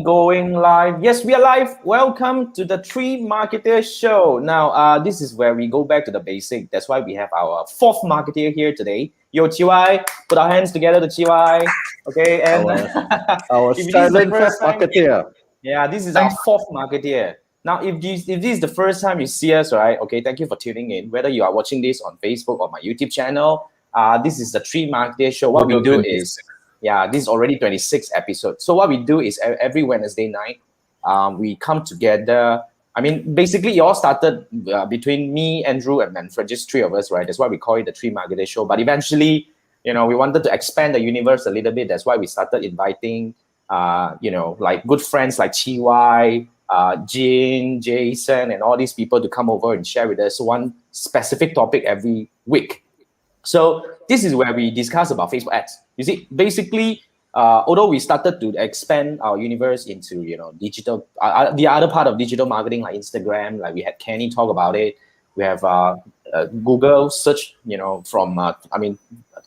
going live. Yes, we are live. Welcome to the Three Marketer Show. Now, this is where we go back to the basic. That's why we have our fourth marketer here today. Yo, Chiwai, put our hands together to Chiwai. Okay, and our if this is the silent first time, marketeer. yeah, this is our fourth marketeer. Now, if this is the first time you see us, right? Okay, thank you for tuning in. Whether you are watching this on Facebook or my YouTube channel, this is the Three Marketer Show. What we do is, this is already 26th episode. So what we do is every Wednesday night, we come together. I mean, basically, it all started between me, Andrew, and Manfred, just three of us, right? That's why we call it the Three Marketer Show. But eventually, we wanted to expand the universe a little bit. That's why we started inviting, like good friends like Chee, Jin, Jason, and all these people to come over and share with us one specific topic every week. So this is where we discuss about Facebook ads. You see, basically, although we started to expand our universe into, digital, the other part of digital marketing like Instagram, like we had Kenny talk about it. We have Google search,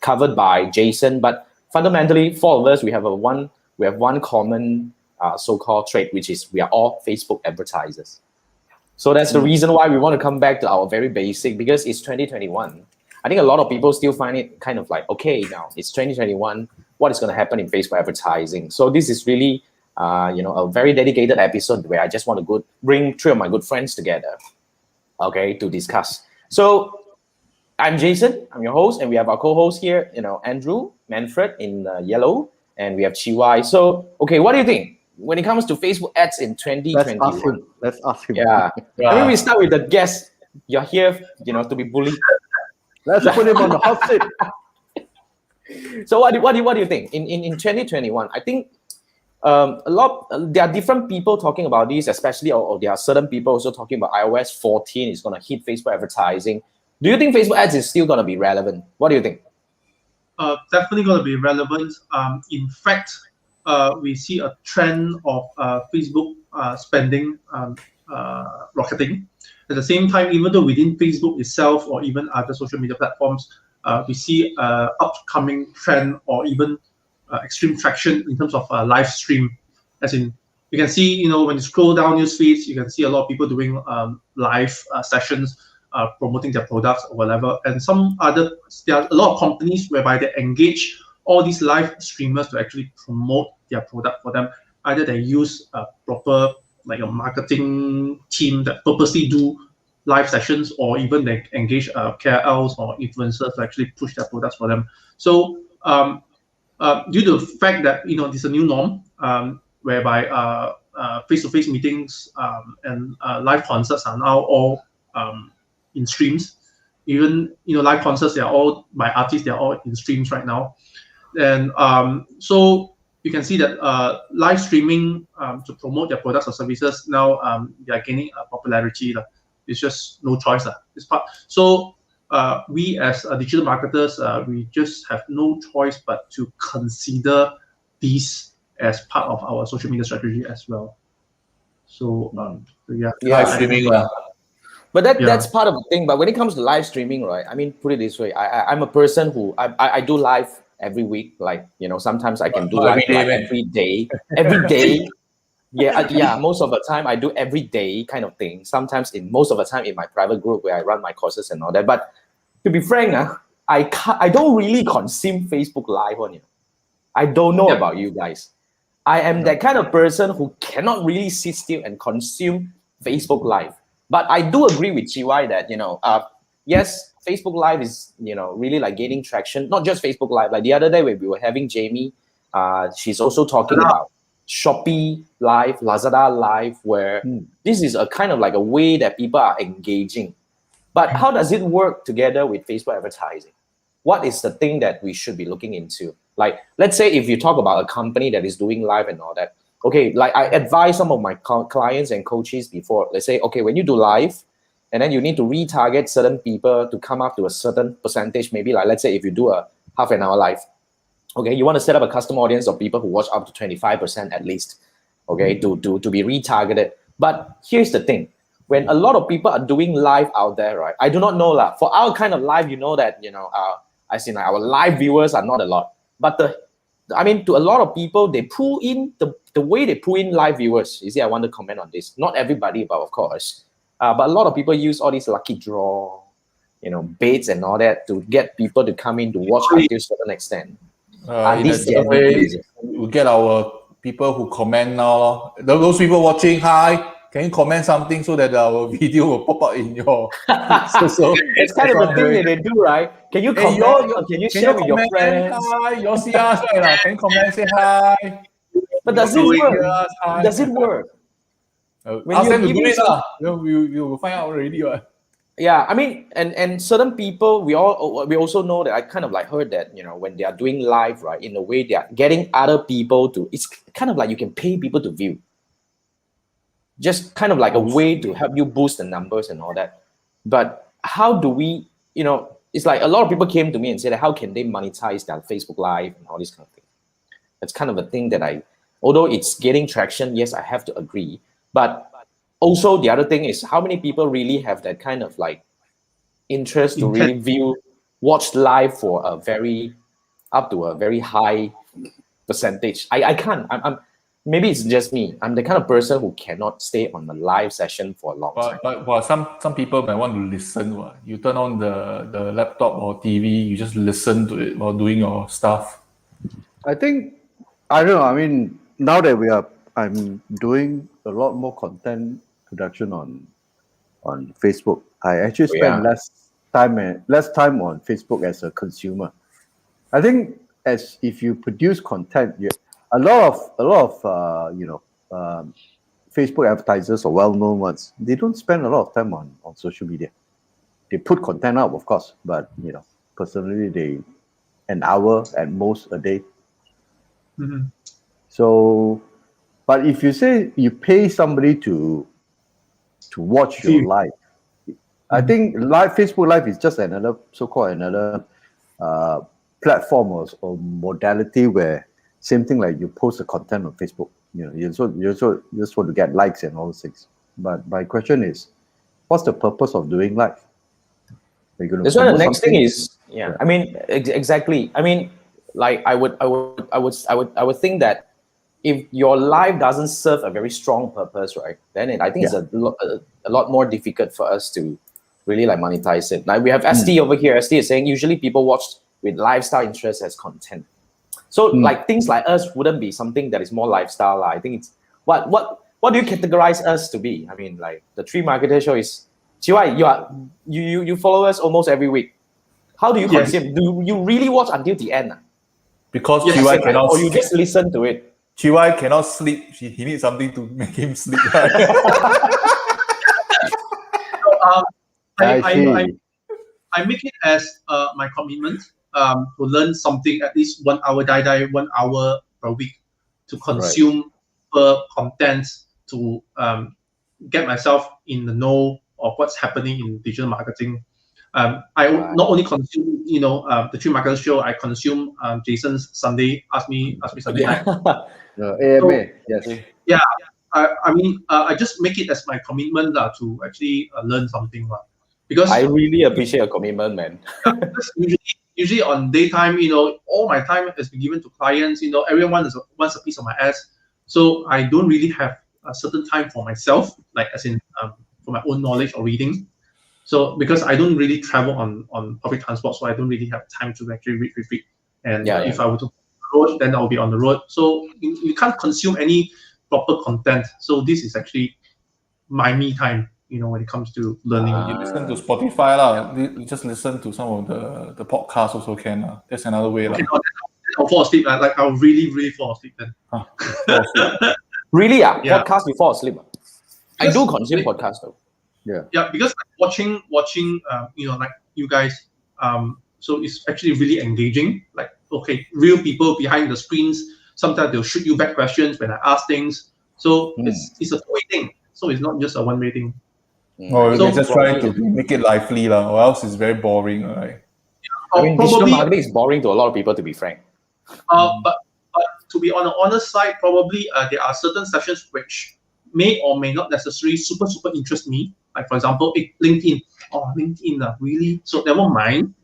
covered by Jason. But fundamentally, four of us, we have one common so-called trait, which is we are all Facebook advertisers. So that's the reason why we want to come back to our very basic, because it's 2021. I think a lot of people still find it kind of like, okay, now it's 2021. What is going to happen in Facebook advertising? So this is really, a very dedicated episode where I just want to bring three of my good friends together, okay, to discuss. So I'm Jason, I'm your host, and we have our co-host here, Andrew, Manfred in yellow, and we have Chee. So, okay, what do you think when it comes to Facebook ads in 2021? Let's ask him. Yeah. I mean, we start with the guest. You're here, to be bullied. Let's put him on the hot seat. So what do you think in 2021? I think there are different people talking about this, especially or there are certain people also talking about iOS 14 is going to hit Facebook advertising. Do you think Facebook ads is still going to be relevant? What do you think? Definitely going to be relevant. In fact, we see a trend of Facebook spending rocketing. At the same time, even though within Facebook itself or even other social media platforms, we see upcoming trend or even extreme traction in terms of live stream. As in, you can see, when you scroll down news feeds, you can see a lot of people doing live sessions, promoting their products or whatever. And there are a lot of companies whereby they engage all these live streamers to actually promote their product for them. Either they use a proper a marketing team that purposely do live sessions, or even they engage KOLs or influencers to actually push their products for them. So due to the fact that this is a new norm, whereby face-to-face meetings and live concerts are now all in streams. Even live concerts, they are all by artists, they are all in streams right now. And so you can see that live streaming to promote their products or services now they are gaining popularity. It's just no choice. This part. So we as digital marketers, we just have no choice but to consider these as part of our social media strategy as well. So live streaming. But that's part of the thing. But when it comes to live streaming, right? I mean, put it this way: I'm a person who I do live every week. Like sometimes I can do live every day. Every day. Yeah. Most of the time I do every day kind of thing. Sometimes most of the time in my private group where I run my courses and all that. But to be frank, I don't really consume Facebook Live on it. I don't know about you guys. I am that kind of person who cannot really sit still and consume Facebook Live. But I do agree with Chee that yes, Facebook Live is really like gaining traction. Not just Facebook Live. Like the other day when we were having Jamie, she's also talking about Shopee Live, Lazada Live, where this is a kind of like a way that people are engaging. But how does it work together with Facebook advertising? What is the thing that we should be looking into? Like, let's say if you talk about a company that is doing live and all that, okay, like I advise some of my clients and coaches before, let's say, okay, when you do live, and then you need to retarget certain people to come up to a certain percentage, maybe like, let's say if you do a half an hour live, okay, you want to set up a custom audience of people who watch up to 25% at least, okay, to be retargeted. But here's the thing. When a lot of people are doing live out there, right, I do not know lah. For our kind of live, that, as in our live viewers are not a lot. But I mean, to a lot of people, they pull in the way they pull in live viewers. You see, I want to comment on this. Not everybody, but of course. But a lot of people use all these lucky draw, baits and all that to get people to come in to watch until a certain extent. In a certain way, we get our people who comment now. Those people watching, hi, can you comment something so that our video will pop up in your... so it's kind of a thing that they do, right? Can you comment? Can you share with your friends? Hi, you see us, right? Can you comment, say hi? But does it work? Does it work? Ask them to do it, you will find out already. Yeah, I mean, and certain people, we also know that I kind of like heard that, when they are doing live, right, in a way they are getting other people to, it's kind of like you can pay people to view. Just kind of like a way to help you boost the numbers and all that. But how do we, it's like a lot of people came to me and said, how can they monetize their Facebook Live and all this kind of thing? That's kind of a thing that although it's getting traction, yes, I have to agree. But also the other thing is how many people really have that kind of like interest to really watch live for up to a very high percentage. I can't. Maybe it's just me. I'm the kind of person who cannot stay on a live session for a long time. But some people might want to listen. You turn on the laptop or TV, you just listen to it while doing your stuff. I think, I don't know, I mean, now that I'm doing a lot more content production on Facebook. I actually spend less time on Facebook as a consumer. I think as if you produce content, a lot of Facebook advertisers or well-known ones, they don't spend a lot of time on social media. They put content up, of course, but personally, an hour at most a day. Mm-hmm. So, but if you say you pay somebody to watch your live, I think Facebook Live is just another so-called platform or modality where same thing like you post the content on Facebook. You just want to get likes and all those things. But my question is, what's the purpose of doing live? That's why the next thing is, I mean, exactly. I mean, like I would think that if your live doesn't serve a very strong purpose, right, then I think it's a lot more difficult for us to really like monetize it. Like we have ST over here. ST is saying usually people watch with lifestyle interest as content. So like things like us wouldn't be something that is more lifestyle. I think it's what do you categorize us to be? I mean, like the Three Marketer Show is Chee, you follow us almost every week. How do you consume? Do you really watch until the end? Because Chee cannot, or you just listen to it. Chee cannot sleep. He needs something to make him sleep. I make it as my commitment to learn something at least 1 hour, 1 hour per week to consume content to get myself in the know of what's happening in digital marketing. I not only consume, the Three Marketer Show. I consume Jason's Sunday Ask Me Sunday Night. AMA, yes. Yeah, I mean, I just make it as my commitment to actually learn something. Because I really appreciate your commitment, man. usually on daytime, all my time has been given to clients. Everyone wants a piece of my ass. So I don't really have a certain time for myself, like as in for my own knowledge or reading. So because I don't really travel on public transport, so I don't really have time to actually read. And if I were to road, then I'll be on the road. So you can't consume any proper content. So this is actually my me time, when it comes to learning. You listen to Spotify lah. You just listen to some of the podcasts also can. That's another way lah. I'll fall asleep. Like I'll really fall asleep then. Really? Podcast you fall asleep? I do consume podcasts though. Yeah, because watching, like you guys, so it's actually really engaging. Like, okay, real people behind the screens. Sometimes they'll shoot you back questions when I ask things. So it's a two-way thing. So it's not just a one-way thing. Or so, just trying to make it lively lah, or else it's very boring, right? I mean, digital marketing is boring to a lot of people, to be frank. But to be on the honest side, probably there are certain sessions which may or may not necessarily super interest me. Like for example, LinkedIn. Oh, LinkedIn, really? So never mind.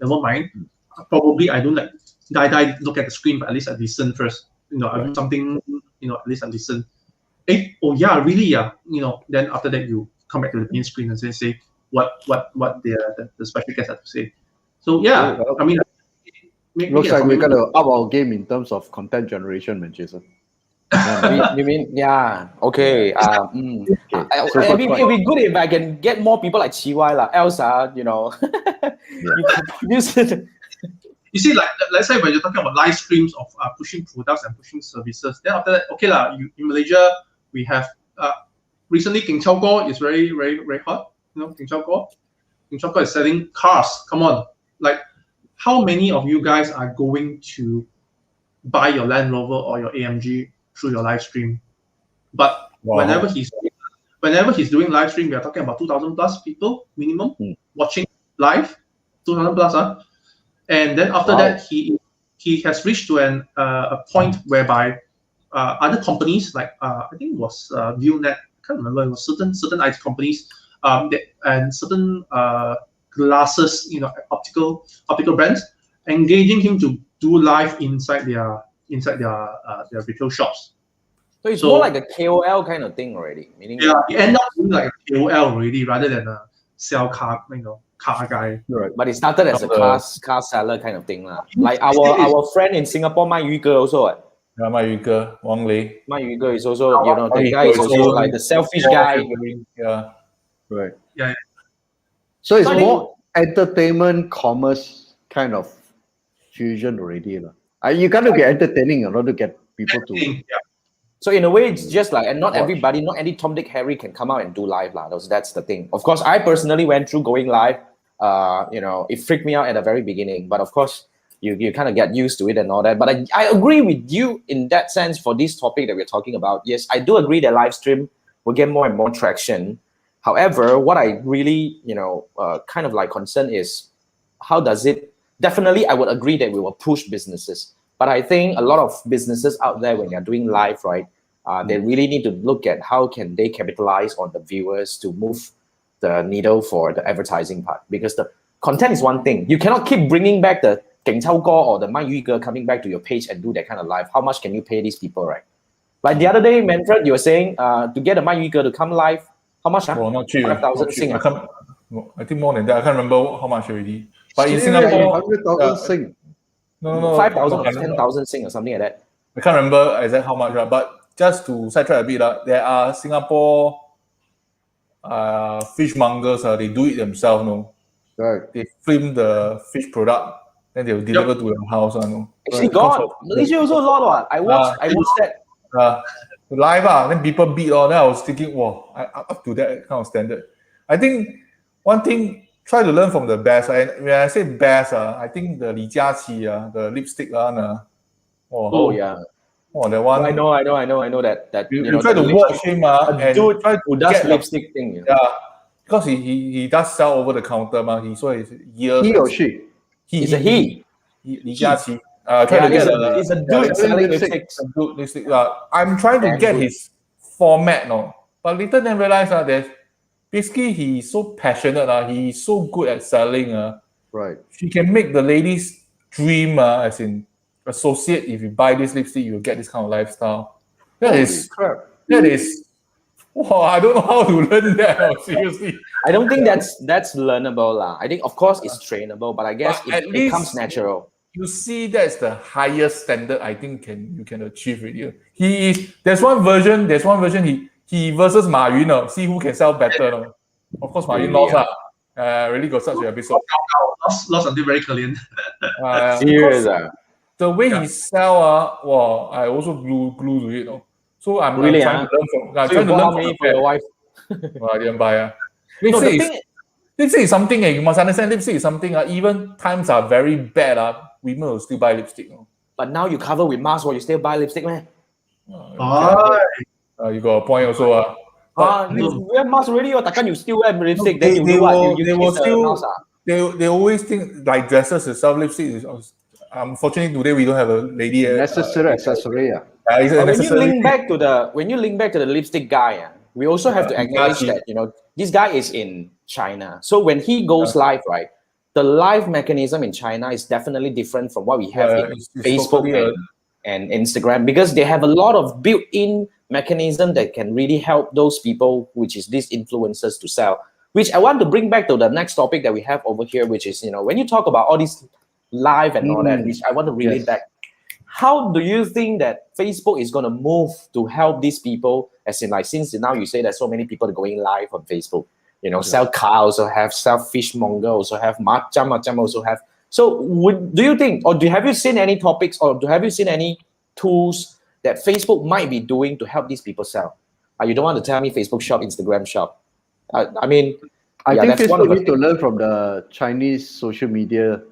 Probably I don't like look at the screen, but at least I listen first. I do something, at least I listen. Oh yeah, really, yeah. Then after that you come back to the main screen and say what the special guest have to say. So yeah, I mean, looks like we're gonna up our game in terms of content generation, man, Jason. You mean yeah? Okay. It'd be good if I can get more people like Chee lah. Else, you see, like let's say when you're talking about live streams of pushing products and pushing services, then after that, okay lah. In Malaysia, we have recently King Chao Go is very very very hot. King Chao Go is selling cars. Come on, like how many of you guys are going to buy your Land Rover or your AMG through your live stream? But whenever he's doing live stream, we are talking about 2,000 plus people minimum watching live, 2,000 plus. And then after that, he has reached to a point whereby other companies like I think it was ViewNet, I can't remember, it was certain IT companies and certain glasses, optical brands engaging him to do live inside their retail shops. So it's more like a KOL kind of thing already. Meaning you end up doing like a KOL already rather than a sell car, car guy. Right. But it started as a car seller kind of thing lah. Like our friend in Singapore, MIGHTILY also. Yeah, MIGHTILY, Wong. MIGHTILY is also, the guy is also like the selfish guy. Yeah. Right. Yeah. So it's more entertainment, commerce kind of fusion already. You got to be entertaining in order to get people to. Yeah. So in a way, it's just like, and not everybody, not any Tom, Dick, Harry can come out and do live lah. That's the thing. Of course, I personally went through going live. It freaked me out at the very beginning, but of course, you kind of get used to it and all that. But I agree with you in that sense for this topic that we're talking about. Yes, I do agree that live stream will get more and more traction. However, what I really, kind of like concern is how does it? Definitely, I would agree that we will push businesses. But I think a lot of businesses out there, when they're doing live, right, they really need to look at how can they capitalize on the viewers to move the needle for the advertising part. Because the content is one thing. You cannot keep bringing back the Geng Chao Go or the MIGHTILY coming back to your page and do that kind of live. How much can you pay these people, right? Like the other day, Manfred, you were saying to get a MIGHTILY to come live, how much? Well, not cheap. 5,000 Sing. I think more than that. I can't remember how much already. But in Singapore, 100,000 Sing. No, 5,000 or 10,000 Sing or something like that. I can't remember exactly how much, right? But just to sidetrack a bit, there are Singapore fishmongers. They do it themselves, no? Right. They film the fish product, then they will deliver to your house, no? Actually, God, Malaysia also a lot. I watched that. Live, then people beat all. Then I was thinking, wow, up to that kind of standard. I think one thing, try to learn from the best. When I say best, I think the Li Jiaqi, the lipstick one. Oh yeah. Oh, that one. I know that. You try to watch him, and dude try to who does get lipstick thing. Yeah, because he does sell over the counter, He saw his years. He or she? He's a he. Li Jiaqi. Try to get he's a dude selling lipstick. I'm trying to get his format, but later then realize that basically he's so passionate. He's so good at selling. Right. She can make the ladies dream. As in associate. If you buy this lipstick, you'll get this kind of lifestyle. That is. Wow, I don't know how to learn that. Seriously. I don't think that's learnable lah. I think of course it's trainable, but I guess it comes natural. You see, that's the highest standard I think you can achieve with you. There's one version he versus Ma Yun, see who can sell better. No? Of course, Ma Yun lost. Really got such an episode. Lost until very clean. Serious. The way he sell, I also glue to it. So I'm really trying to learn from for your wife. I didn't buy. Lipstick is something. You must understand. Lipstick is something. Even times are very bad. Women will still buy lipstick. But now you cover with mask, you still buy lipstick, man. You got a point also. You wear mask already, or you still wear lipstick? Then They always think like dresses itself, lipstick. Unfortunately, today we don't have a lady. Necessary accessory. When you link back to the lipstick guy, we also have to acknowledge that this guy is in China. So when he goes live, right, the live mechanism in China is definitely different from what we have in it's Facebook totally and Instagram, because they have a lot of built-in mechanism that can really help those people, which is these influencers, to sell. Which I want to bring back to the next topic that we have over here, which is, when you talk about all this live and all that, which I want to relate back. How do you think that Facebook is going to move to help these people? As in, like, since now you say that so many people are going live on Facebook, sell car also have, sell fishmonger also have, macam also have. So do you think, or have you seen any topics, or have you seen any tools that Facebook might be doing to help these people sell? You don't want to tell me Facebook shop, Instagram shop. I think Facebook need to learn from the Chinese social media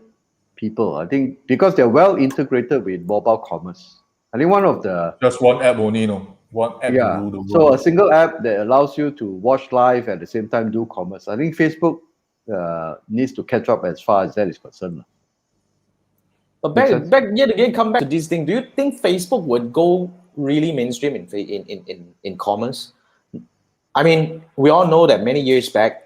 people. I think because they're well integrated with mobile commerce. I think one of the just one app only, one app. Yeah. So a single app that allows you to watch live at the same time do commerce. I think Facebook needs to catch up as far as that is concerned. But back yet again, come back to this thing. Do you think Facebook would go really mainstream in commerce? I mean, we all know that many years back,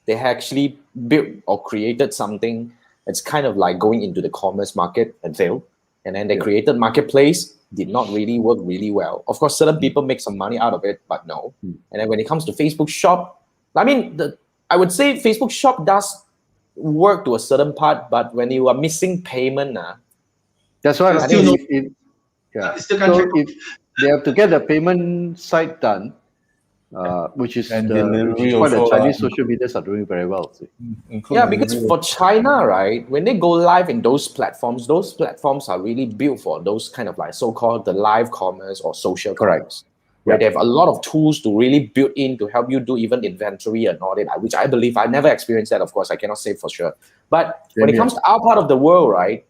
they actually built or created something that's kind of like going into the commerce market and failed. And then they created marketplace, did not really work really well. Of course, certain people make some money out of it, but no. And then when it comes to Facebook shop, I mean, I would say Facebook shop does work to a certain part, but when you are missing payment, that's why I think if they have to get the payment side done, which is what the Chinese social medias are doing very well. Because for China, right, when they go live in those platforms are really built for those kind of like so-called the live commerce or social commerce. Where they have a lot of tools to really build in to help you do even inventory and all that, which I believe I never experienced that. Of course, I cannot say for sure. But when it comes to our part of the world, right,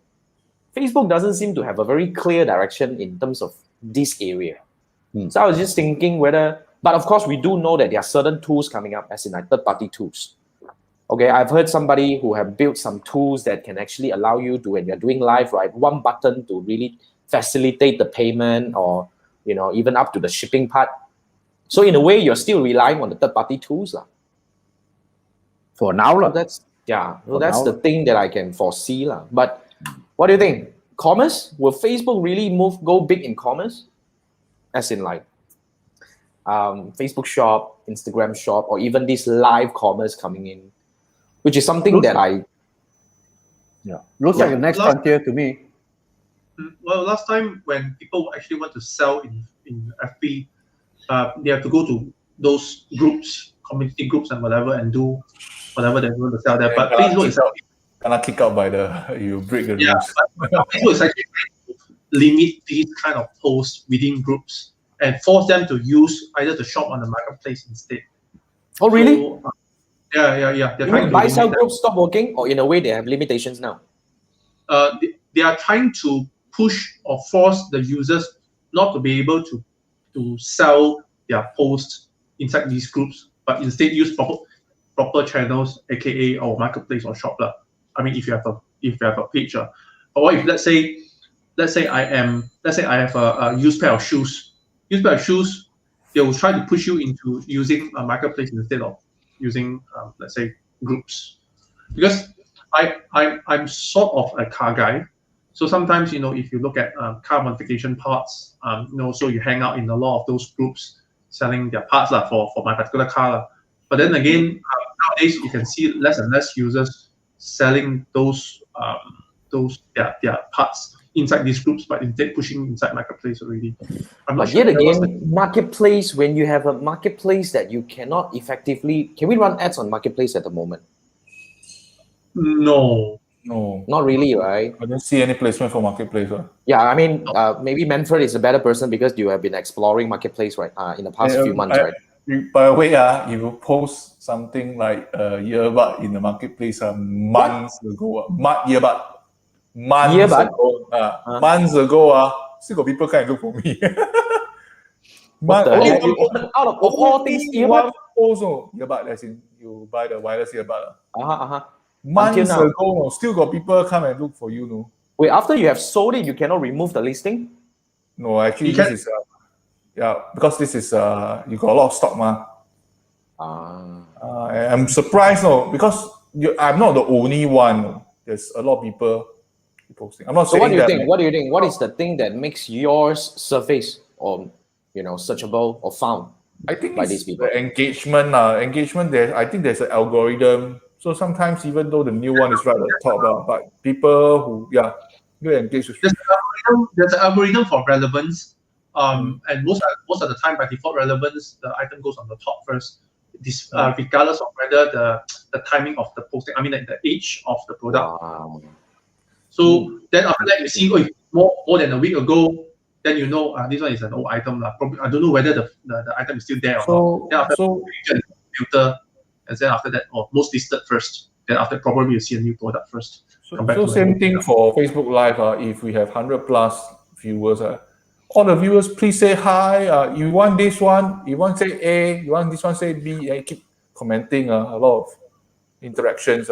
Facebook doesn't seem to have a very clear direction in terms of this area. So I was just thinking but of course, we do know that there are certain tools coming up, as in like third-party tools. Okay, I've heard somebody who have built some tools that can actually allow you to, when you're doing live, right, one button to really facilitate the payment or, even up to the shipping part. So in a way, you're still relying on the third-party tools. For now. So that's the thing that I can foresee. But what do you think? Commerce? Will Facebook really go big in commerce? As in like, Facebook shop, Instagram shop, or even this live commerce coming in, which is something looks like the next frontier to me. Well, last time when people actually want to sell in FB, they have to go to those groups, community groups and whatever, and do whatever they want to sell there. But Facebook is cannot kick out by you break the rules. But Facebook is actually trying to limit these kind of posts within groups and force them to use either to shop on the marketplace instead. Oh, really? So, yeah. They're trying to buy-sell groups stop working, or in a way they have limitations now? They are trying to push or force the users not to be able to sell their posts inside these groups, but instead use proper channels, aka or marketplace or shop. I mean, if you have a page, or if let's say I have a used pair of shoes. Used pair of shoes, they will try to push you into using a marketplace instead of using, let's say, groups. Because I'm sort of a car guy, so sometimes if you look at car modification parts, so you hang out in a lot of those groups selling their parts for my particular car. But then again, nowadays you can see less and less users selling those their parts inside these groups, but instead pushing inside marketplace already. But yet again, marketplace, when you have a marketplace that you cannot effectively, can we run ads on marketplace at the moment? No, not really, right? I don't see any placement for marketplace. Yeah, I mean, maybe Manfred is a better person because you have been exploring marketplace, right? In the past few months, right? By the way, you post something like earbud in the marketplace months ago. Earbud. Months ago, still got people come and look for me. Out of all things, earbud also earbud, as in you buy the wireless earbud. Months ago, still got people come and look for you. No. Wait, after you have sold it, you cannot remove the listing? No, actually, this is because this is you got a lot of stock, I'm surprised, because I'm not the only one. There's a lot of people posting. I'm not So saying what do you that. think? What do you think? What is the thing that makes yours surface or searchable or found I think by it's these people? the engagement. Engagement. I think there's an algorithm. So sometimes even though the new one is right at the top, but people who you engage with. There's an algorithm for relevance. And most of the time, by default relevance, the item goes on the top first, regardless of whether the timing of the posting. I mean, like the age of the product. Wow. So then after that, you see, more than a week ago, then you know this one is an old item. Probably, I don't know whether the item is still there or not. Then after you get the filter, and then after that, most listed first. Then after, probably you see a new product first. So same thing for Facebook Live. If we have 100 plus viewers, all the viewers, please say hi. You want this one? You want say A? You want this one say B? And keep commenting. A lot of interactions.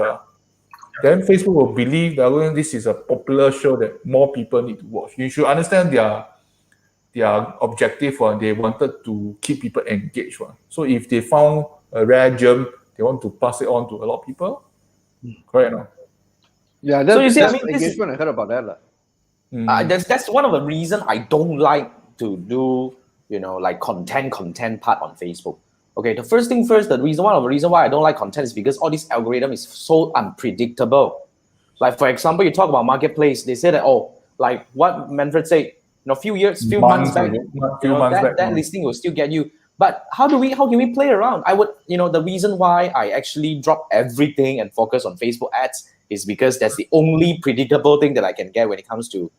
Then Facebook will believe that this is a popular show that more people need to watch. You should understand their objective. They wanted to keep people engaged. So if they found a rare gem, they want to pass it on to a lot of people. Correct, no? Yeah, So you see, I that's mean, engagement. I heard about that. that's one of the reasons I don't like to do like content part on Facebook. Okay, the first thing first, one of the reasons why I don't like content is because all this algorithm is so unpredictable. Like for example, you talk about marketplace, they say that like what Manfred said, few months back, that listing will still get you. But how can we play around? I would, the reason why I actually drop everything and focus on Facebook ads is because that's the only predictable thing that I can get when it comes to,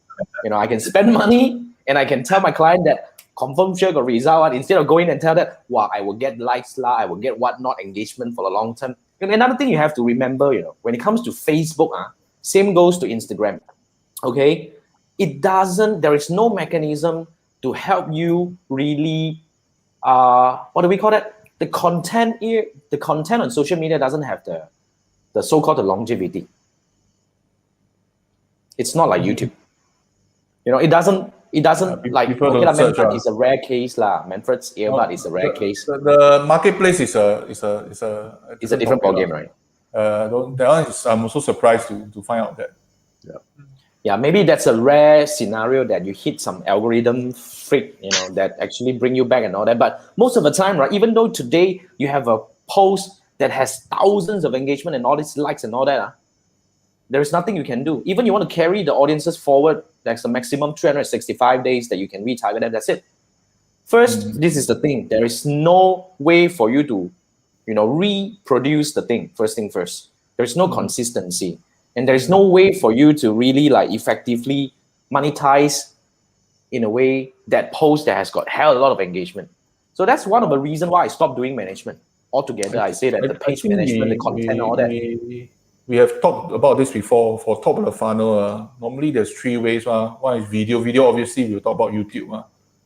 I can spend money and I can tell my client that confirm sure got result. Instead of going and tell that, wow, I will get likes, I will get whatnot engagement for the long term. And another thing you have to remember, when it comes to Facebook, same goes to Instagram. Okay, there is no mechanism to help you really. What do we call it? The content on social media doesn't have the so-called longevity. It's not like YouTube. It doesn't like Manfred is a rare case lah. Manfred's earbud is a rare case. The marketplace is a different ballgame, right? That one is, I'm also surprised to find out that. Yeah, maybe that's a rare scenario that you hit some algorithm freak, that actually bring you back and all that. But most of the time, right, even though today you have a post that has thousands of engagement and all these likes and all that, there is nothing you can do. Even you want to carry the audiences forward, that's the maximum 365 days that you can retarget them. That's it. First, this is the thing. There is no way for you to, reproduce the thing. First thing first. There's no consistency. And there's no way for you to really like effectively monetize in a way that post that has got hell a lot of engagement. So that's one of the reasons why I stopped doing management altogether. I say that the page management, the content, all that. We have talked about this before. For top of the funnel, normally there's 3 ways. One is video. Video, obviously, we'll talk about YouTube,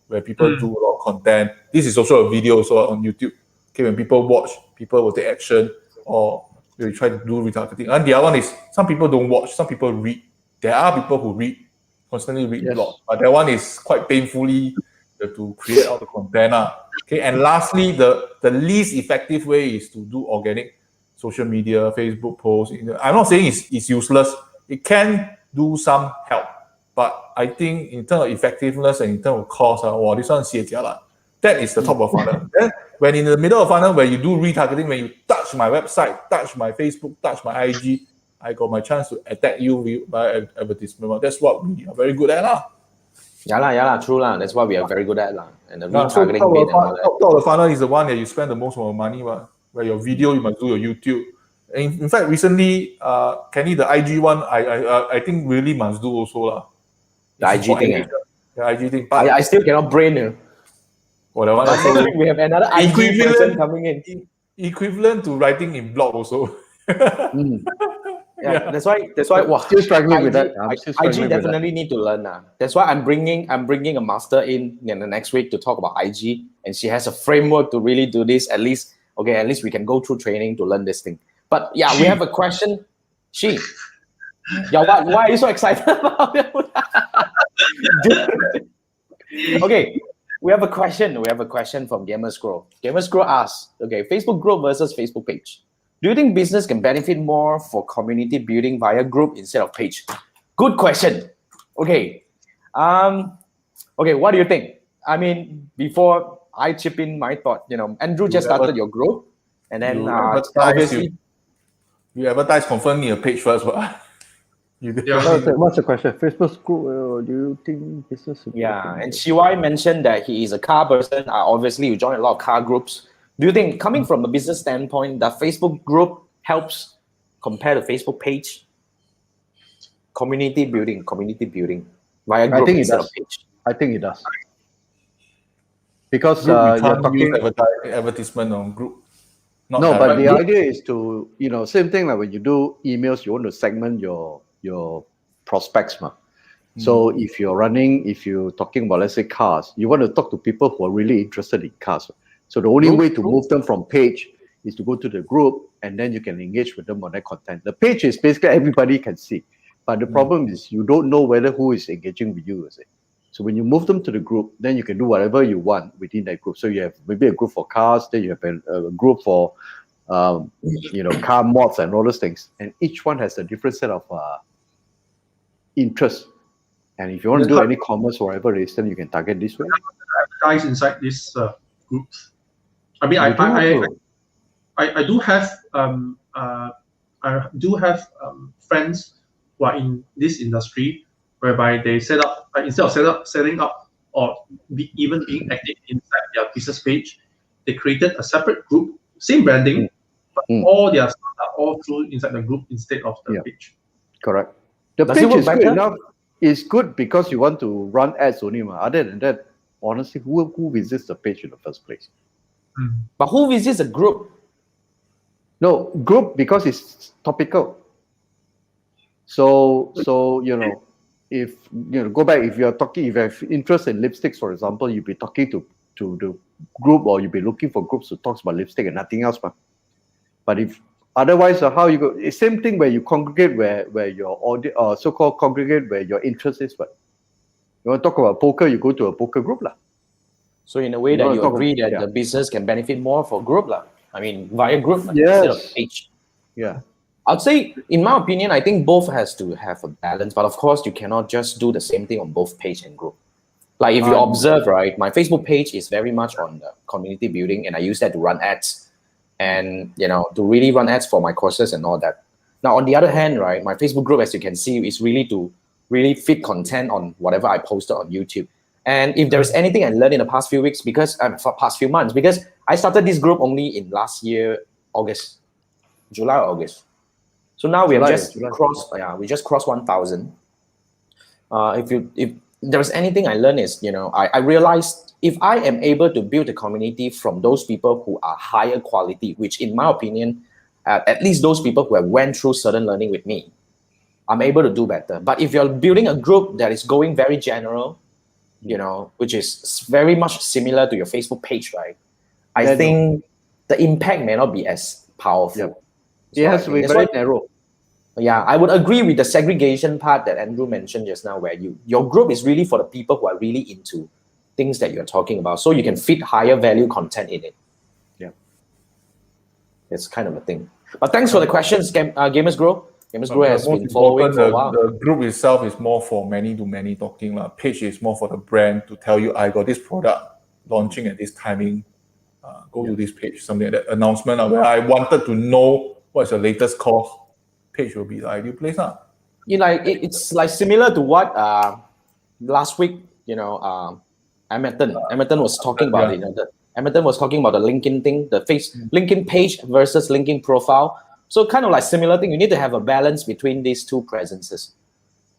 where people do a lot of content. This is also a video also on YouTube. Okay, when people watch, people will take action or we try to do retargeting. And the other one is some people don't watch, some people read. There are people who constantly read a lot. But that one is quite painfully to create all the content. Okay, and lastly, the least effective way is to do organic social media, Facebook posts. I'm not saying it's useless. It can do some help. But I think in terms of effectiveness and in terms of cost, this one is that is the top of funnel. Then when in the middle of funnel, where you do retargeting, when you touch my website, touch my Facebook, touch my IG, I got my chance to attack you by advertisement. That's what we are very good at. Yeah, true lah. That's what we are very good at lah. And the retargeting so bit and all that. Top of the funnel is the one that you spend the most amount of money. Where your video, you must do your YouTube. And in fact, recently, Kenny, the IG one, I think really must do also lah. The IG thing. The IG thing. I still cannot brain. Whatever. Next week we have another IG person coming in. Equivalent to writing in blog also. Yeah, that's why. Wow, Still struggling with that. IG definitely need to learn. That's why I'm bringing a master in the next week to talk about IG, and she has a framework to really do this. At least we can go through training to learn this thing. But yeah, we have a question. Chee, yeah, why are you so excited about it? Okay, we have a question. We have a question from Gamer Scroll. Gamer Scroll asks, okay, Facebook group versus Facebook page. Do you think business can benefit more for community building via group instead of page? Good question. Okay. Okay, what do you think? I mean, before I chip in my thought, Andrew just started your group, and then obviously you advertise, confirm me a page first, but what's the question? Facebook group, do you think business? Yeah, and Chee mentioned that he is a car person. Obviously, you join a lot of car groups. Do you think, coming from a business standpoint, that Facebook group helps compare the Facebook page? Community building via group instead of page. I think it does. Because you're talking advertisement on group. But the idea is to, same thing like when you do emails, you want to segment your prospects. So if you're talking about, let's say, cars, you want to talk to people who are really interested in cars. So the only way to move them from page is to go to the group, and then you can engage with them on that content. The page is basically everybody can see. But the problem is you don't know whether who is engaging with you. So when you move them to the group, then you can do whatever you want within that group. So you have maybe a group for cars, then you have a group for car mods and all those things. And each one has a different set of interests. And if you want to do any commerce or whatever it is, then you can target this way. Guys inside this groups. I mean, I do have friends who are in this industry, whereby they set up instead of setting up or even being active inside their business page, they created a separate group, same branding, but all their stuff are all through inside the group instead of the page. Correct. The page is good enough. It's good because you want to run ads only. Other than that, honestly, who visits the page in the first place? But who visits a group? No, group because it's topical. So if go back, if you have interest in lipsticks, for example, you'll be talking to the group, or you'll be looking for groups who talks about lipstick and nothing else. But if otherwise, how you go? It's same thing where you congregate where your audience, so-called congregate where your interest is. But you want to talk about poker, you go to a poker group lah. So in a way that you agree that the business can benefit more for group lah. I mean, via group instead of page. Yeah. I'd say, in my opinion, I think both has to have a balance. But of course, you cannot just do the same thing on both page and group. Like if you observe, right, my Facebook page is very much on the community building, and I use that to run ads and, to really run ads for my courses and all that. Now, on the other hand, right, my Facebook group, as you can see, is really to really fit content on whatever I posted on YouTube. And if there's anything I learned in the past few weeks, past few months, because I started this group only in last year, July or August. So now we have just crossed 1,000. If there's anything I learned is, I realized if I am able to build a community from those people who are higher quality, which in my opinion, at least those people who have went through certain learning with me, I'm able to do better. But if you're building a group that is going very general, which is very much similar to your Facebook page, right? I think the impact may not be as powerful. It has to be very narrow. Yeah, I would agree with the segregation part that Andrew mentioned just now, where your group is really for the people who are really into things that you're talking about, so you can fit higher value content in it. Yeah, it's kind of a thing. But thanks for the questions, Gamers Grow. Gamers Grow has been following for a while. The group itself is more for many-to-many talking. Page is more for the brand to tell you, I got this product launching at this timing. Go to this page, something like that. Announcement where I wanted to know what's the latest course. Page will be the ideal place. It's like similar to what last week, Emerton was talking about it. Emerton was talking about the LinkedIn thing, the LinkedIn page versus LinkedIn profile. So kind of like similar thing. You need to have a balance between these two presences,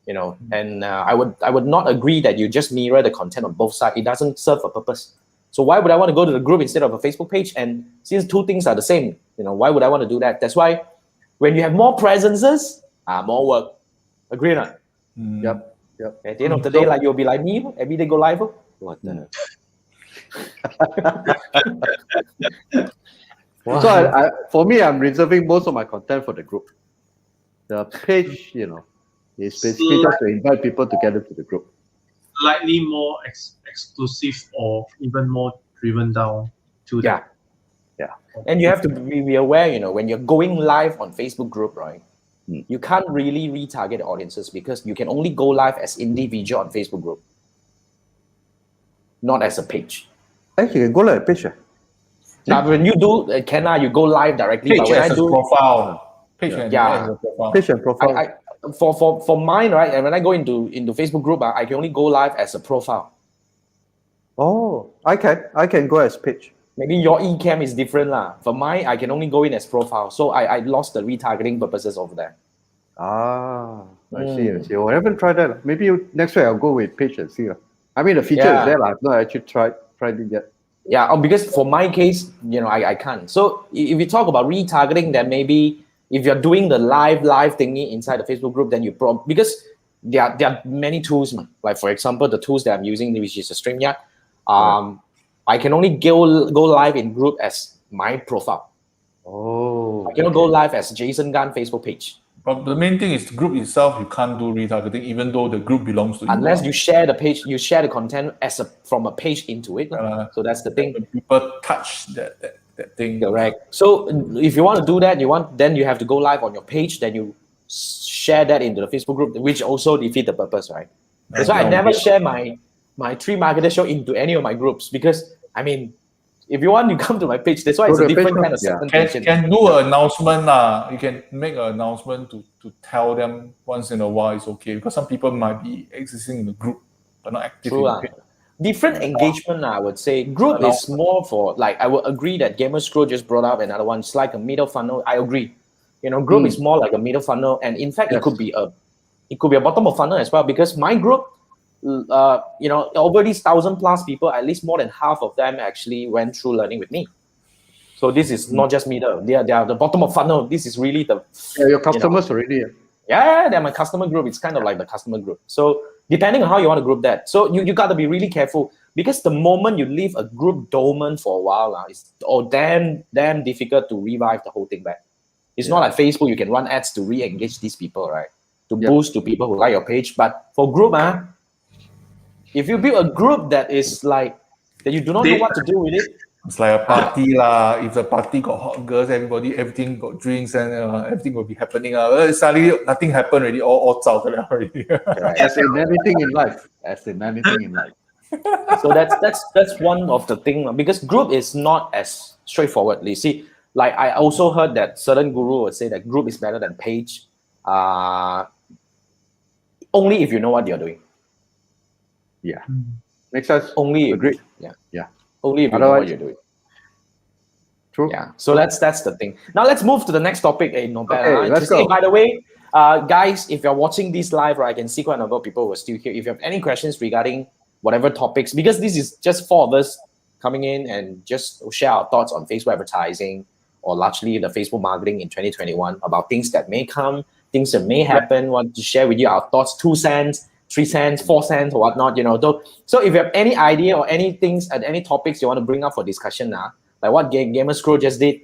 And I would not agree that you just mirror the content on both sides. It doesn't serve a purpose. So why would I want to go to the group instead of a Facebook page? And since two things are the same, why would I want to do that? That's why when you have more presences, more work. Agree or not? Yep. At the end of the day, like you'll be like me, every day go live. What the? Wow. So for me, I'm reserving most of my content for the group. The page, is basically just to invite people together to the group. Slightly more exclusive or even more driven down to that. Yeah. And you have to be aware, when you're going live on Facebook group, right? You can't really retarget audiences because you can only go live as individual on Facebook group, not as a page. Actually, you can go like a page. Now, when you do, you go live directly. Page but when as I a do, profile. Page as Yeah. a profile. Page and profile. for mine, right? And when I go into Facebook group, I can only go live as a profile. Oh, I can go as page. Maybe your eCam is different lah. For mine, I can only go in as profile. So I lost the retargeting purposes over there. Ah, I see. Oh, I haven't tried that. Maybe next week I'll go with page and see. I mean, the feature is there. I've not actually tried it yet. Yeah, because for my case, I can't. So if you talk about retargeting, then maybe if you're doing the live thingy inside the Facebook group, then because there are many tools, man. Like for example, the tools that I'm using, which is a StreamYard, I can only go live in group as my profile. Oh, I cannot go live as Jason Gunn Facebook page. But the main thing is the group itself, you can't do retargeting even though the group belongs to you. Unless you share the page, you share the content from a page into it. So that's the thing. When people touch that thing. Correct. So if you want to do that, then you have to go live on your page, then you share that into the Facebook group, which also defeat the purpose, right? That's why I never share my 3 Marketer Show into any of my groups because, I mean, if you want, you come to my page. That's why it's a different kind of segmentation. Can do an announcement. You can make an announcement to tell them once in a while it's okay because some people might be existing in the group but not active in the page. Different engagement, I would say. Group is more for, I would agree that Gamer Scroll just brought up another one. It's like a middle funnel. I agree. Group is more like a middle funnel. And in fact, it could be a bottom of funnel as well because my group, over these 1,000+ people, at least more than half of them actually went through learning with me. So this is not just middle. They are the bottom of funnel. This is really your customers already. Yeah, they're my customer group. It's kind of like the customer group. So depending on how you want to group that. So you got to be really careful because the moment you leave a group dormant for a while, it's damn difficult to revive the whole thing back. It's not like Facebook, you can run ads to re-engage these people, right? To boost to people who like your page. But for group, if you build a group that is like, that you do not know what to do with it. It's like a party lah. If the party got hot girls, everything got drinks and everything will be happening. Suddenly nothing happened already. All out already. As in anything in life. So that's one of the thing because group is not as straightforward. You see, like I also heard that certain guru would say that group is better than page. Only if you know what you're doing. Yeah. Makes sense. Only agree. Yeah. Only if you know what you're doing. True. Yeah. So that's the thing. Now let's move to the next topic. Let's go. By the way, guys, if you're watching this live, right, I can see quite a number of people who are still here. If you have any questions regarding whatever topics, because this is just 4 of us coming in and just share our thoughts on Facebook advertising or largely the Facebook marketing in 2021 about things that may come, things that may happen, want to share with you our thoughts, 2 cents, 3 cents, 4 cents, or whatnot, So if you have any idea or any things and any topics you want to bring up for discussion now, like what Gamer Scroll just did,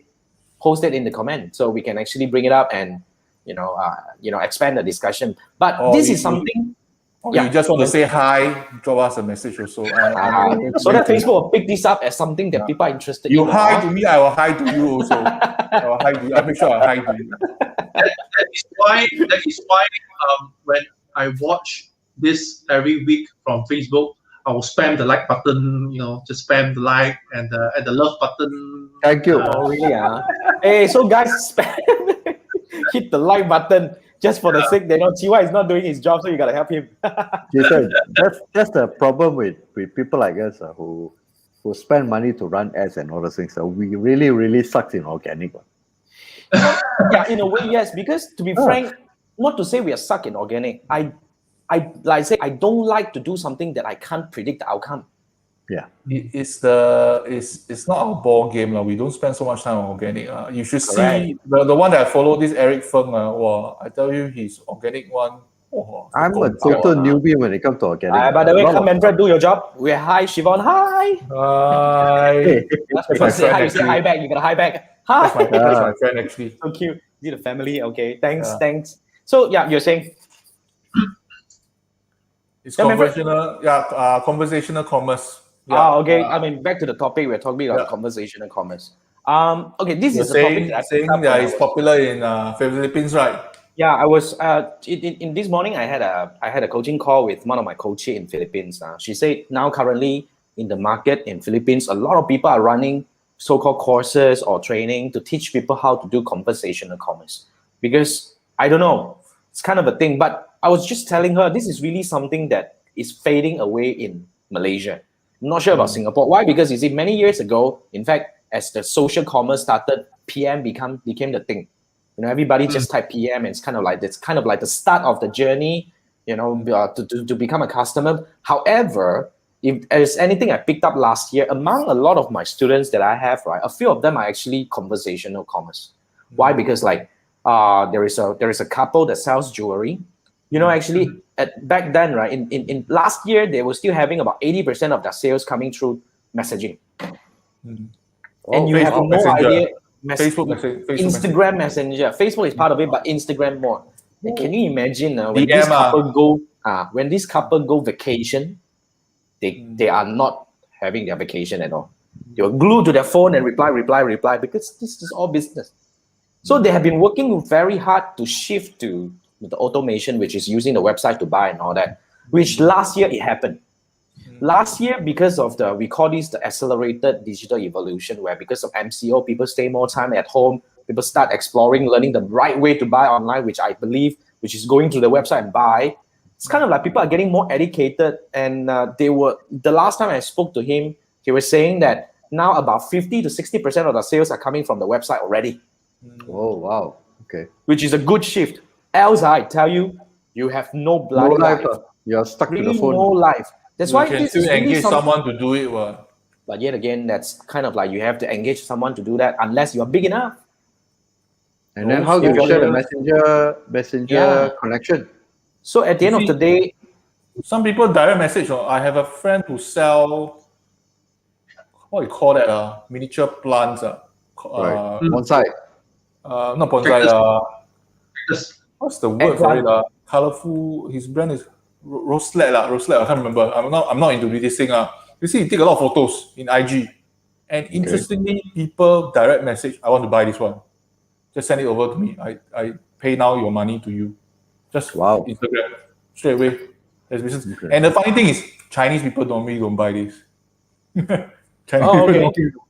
post it in the comment so we can actually bring it up and expand the discussion. But this is something. You just want to say hi, drop us a message also. So that Facebook will pick this up as something that people are interested in. You hi to me, I will hi to you also. I will hi to you. I make sure I hi to you. That is why when I watch this every week from Facebook, I will spam the like button, just spam the like and the love button. Thank you. Really? Hey, so guys, spam, hit the like button just for the sake that Chiwa is not doing his job, so you gotta help him. Jason, that's the problem with people like us who spend money to run ads and all those things. So we really sucks in organic. Yeah, in a way, yes. Because to be frank, not to say we are stuck in organic. I don't like to do something that I can't predict the outcome. Yeah, it's not our ball game lah. We don't spend so much time on organic. You should see the one that I follow, this Eric Feng. I tell you, his organic one. I'm a total newbie when it comes to organic. By the way, come Manfred, do your job. We're hi, Siobhan. Hi. Hi. Say hi. You say hi back. You gotta hi back. Hi. That's my friend actually. So cute. See the family. Okay. Thanks. So yeah, you're saying. It's conventional, conversational commerce. Okay. I mean, back to the topic, we're talking about conversational commerce. Okay, this You're is a topic saying that that it's popular in Philippines, right? yeah, I was in this morning. I had a coaching call with one of my coaches in Philippines. She said now currently in the market in Philippines, a lot of people are running so-called courses or training to teach people how to do conversational commerce. Because I don't know, it's kind of a thing. But I was just telling her this is really something that is fading away in Malaysia. I'm not sure about Singapore. Why? Because you see, many years ago, in fact, as the social commerce started, PM became the thing. Everybody just type PM, and it's kind of like the start of the journey, to become a customer. However, if there's anything I picked up last year, among a lot of my students that I have, right, a few of them are actually conversational commerce. Why? Because there is a couple that sells jewelry. Actually, back then, right, in last year, they were still having about 80% of their sales coming through messaging. And you have no Messenger. idea. Facebook Instagram Messenger. Facebook is part of it, but Instagram more. And can you imagine when this couple go vacation, they are not having their vacation at all. They were glued to their phone and reply because this is all business. So they have been working very hard to shift to the automation, which is using the website to buy and all that, which last year it happened. Last year, because of we call this the accelerated digital evolution, where because of MCO, people stay more time at home, people start exploring, learning the right way to buy online, which I believe, which is going to the website and buy. It's kind of like people are getting more educated, and the last time I spoke to him, he was saying that now about 50 to 60% of the sales are coming from the website already. Oh, wow. Okay. Which is a good shift. Else, I tell you, you have no bloody life. You're stuck really to the phone. No life. That's why you can still engage someone to do it. But yet again, that's kind of like you have to engage someone to do that unless you're big enough. And then how do you share the messenger connection? So at the end of the day, some people direct message. I have a friend who sell, what do you call that? Miniature plants. Bonsai. Not bonsai. What's the word for it? Colorful. His brand is Roselet. I can't remember. I'm not into this thing. You see, he take a lot of photos in IG, and interestingly, people direct message. I want to buy this one. Just send it over to me. I pay now your money to you. Just Instagram straight away. There's business. Okay. And the funny thing is, Chinese people don't buy this. Chinese people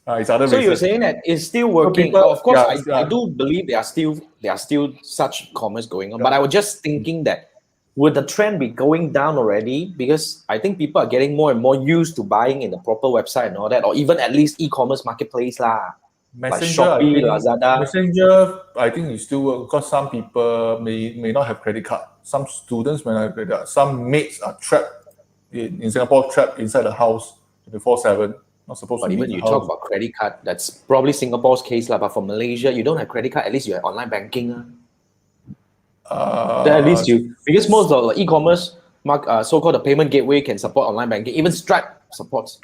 it's other so races. You're saying that it's still working. Of course, I do believe there are still such commerce going on. But I was just thinking that would the trend be going down already? Because I think people are getting more and more used to buying in the proper website and all that, or even at least e-commerce marketplace lah. Messenger, like Shopee, Lazada. Messenger, I think it still work because some people may not have credit card. Some students may not have credit card. Some mates are trapped in Singapore, trapped inside the house 24/7. Not supposed to. But even you talk about credit card, that's probably Singapore's case lah. But for Malaysia, you don't have credit card. At least you have online banking. At least because most of the e-commerce, so-called the payment gateway can support online banking. Even Stripe supports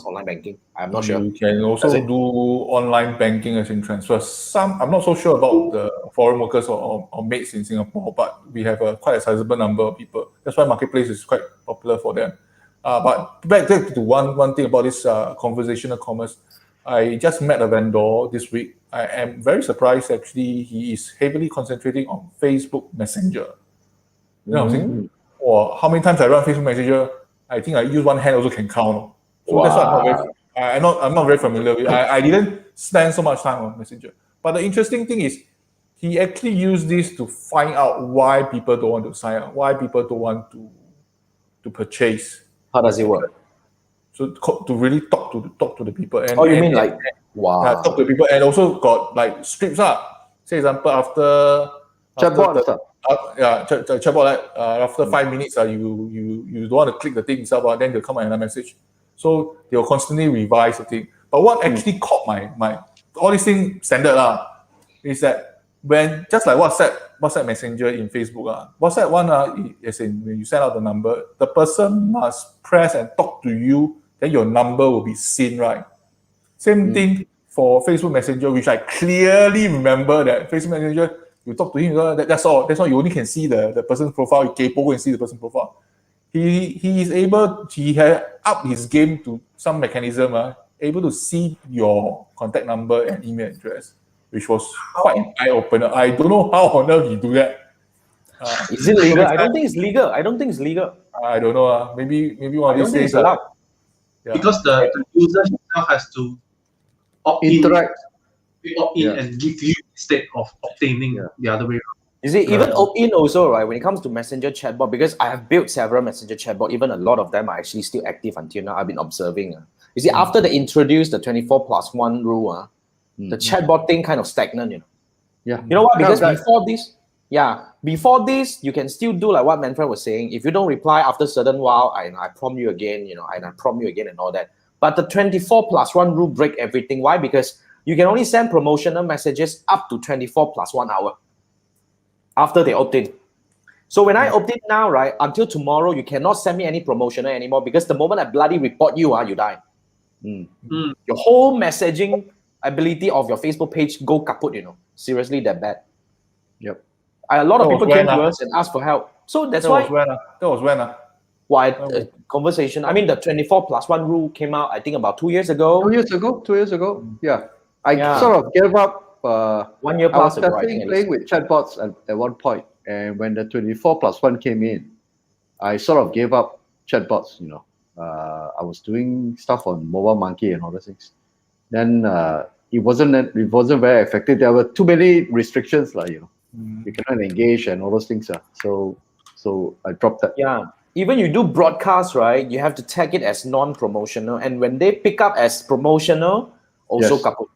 online banking. I'm not sure. You can also do online banking as in transfer. I'm not so sure about the foreign workers or mates in Singapore, but we have quite a sizable number of people. That's why marketplace is quite popular for them. But back to one thing about this conversational commerce. I just met a vendor this week. I am very surprised actually. He is heavily concentrating on Facebook Messenger. You know what I'm saying? Or how many times I run Facebook Messenger, I think I use one hand also can count. So that's why I'm not very familiar with. I didn't spend so much time on Messenger. But the interesting thing is, he actually used this to find out why people don't want to sign up, why people don't want to purchase. How does it work? So to really talk to the people. And, talk to people, and also got like scripts. Say example after chatbot chatbot. After 5 minutes, you don't want to click the thing itself. Then they'll come another message. So they'll constantly revise the thing. But what actually caught my all these things standard is that when just like WhatsApp Messenger in Facebook WhatsApp one is in when you send out the number, the person must press and talk to you. Then your number will be seen, right? Same thing for Facebook Messenger, which I clearly remember that Facebook Messenger, you talk to him, that's all. That's all. You only can see the person's profile. You can see the person's profile. He has upped his game to some mechanism. able to see your contact number and email address, which was quite an eye opener. I don't know how on earth he do that. Is it legal? I don't think it's legal. I don't think it's legal. I don't know. Maybe one I of don't these think days. it's allowed. Yeah. Because the user himself has to opt in, Yeah. and give you instead of obtaining the other way around. You see, even opt-in also, right, when it comes to Messenger chatbot, because I have built several Messenger chatbot, even a lot of them are actually still active until now. I've been observing. You see, after they introduced the 24+1 rule, the chatbot thing kind of stagnant, you know. Yeah. You know what? Because that- before this, you can still do like what Manfred was saying. If you don't reply after a certain while, I prompt you again, you know, and I prompt you again and all that. But the 24+1 rule break everything. Why? Because you can only send promotional messages up to 24+1 hour after they opt in. So when I opt in now, right, until tomorrow, you cannot send me any promotional anymore because the moment I bloody report you, you die. Your whole messaging ability of your Facebook page go kaput, you know. Seriously, that bad. Yep. A lot of That was people came when, to us and asked for help. So that's That why was when. conversation. I mean, the 24+1 rule came out, I think, about 2 years ago. 2 years ago. 2 years ago. Yeah. I Yeah. sort of gave up. 1 year I was plus ago, I definitely think. playing with chatbots at one point, and when the 24+1 came in, I sort of gave up chatbots. You know, I was doing stuff on Mobile Monkey and all those things. Then it wasn't very effective. There were too many restrictions, like, you know, you cannot engage and all those things. So I dropped that. Yeah. Even you do broadcast, right? You have to tag it as non-promotional, and when they pick up as promotional, also Yes. kaput.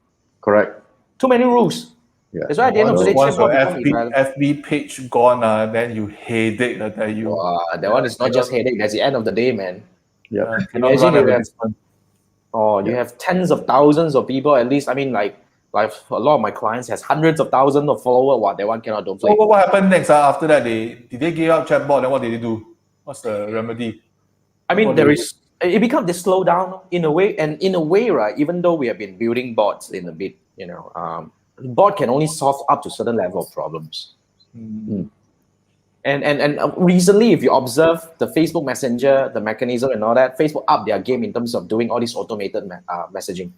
Correct. Too many rules. Yeah. That's why at the end of the day, Once your chatbot become irrelevant. FB page gone, then you headache. I tell you. That one is not just headache. That's the end of the day, man. Yeah. Cannot Imagine run you have, advertisement. you have tens of thousands of people. At least, I mean, like a lot of my clients has hundreds of thousands of followers. Wow, that one cannot don't So play. what happened next? After that, did they give up chatbot? Then what did they do? What's the remedy? I mean, What there do is it becomes this slowdown in a way, and in a way, right? Even though we have been building bots in a bit, you know, bot can only solve up to certain level of problems. And recently, if you observe the Facebook Messenger, the mechanism and all that, Facebook up their game in terms of doing all this automated messaging.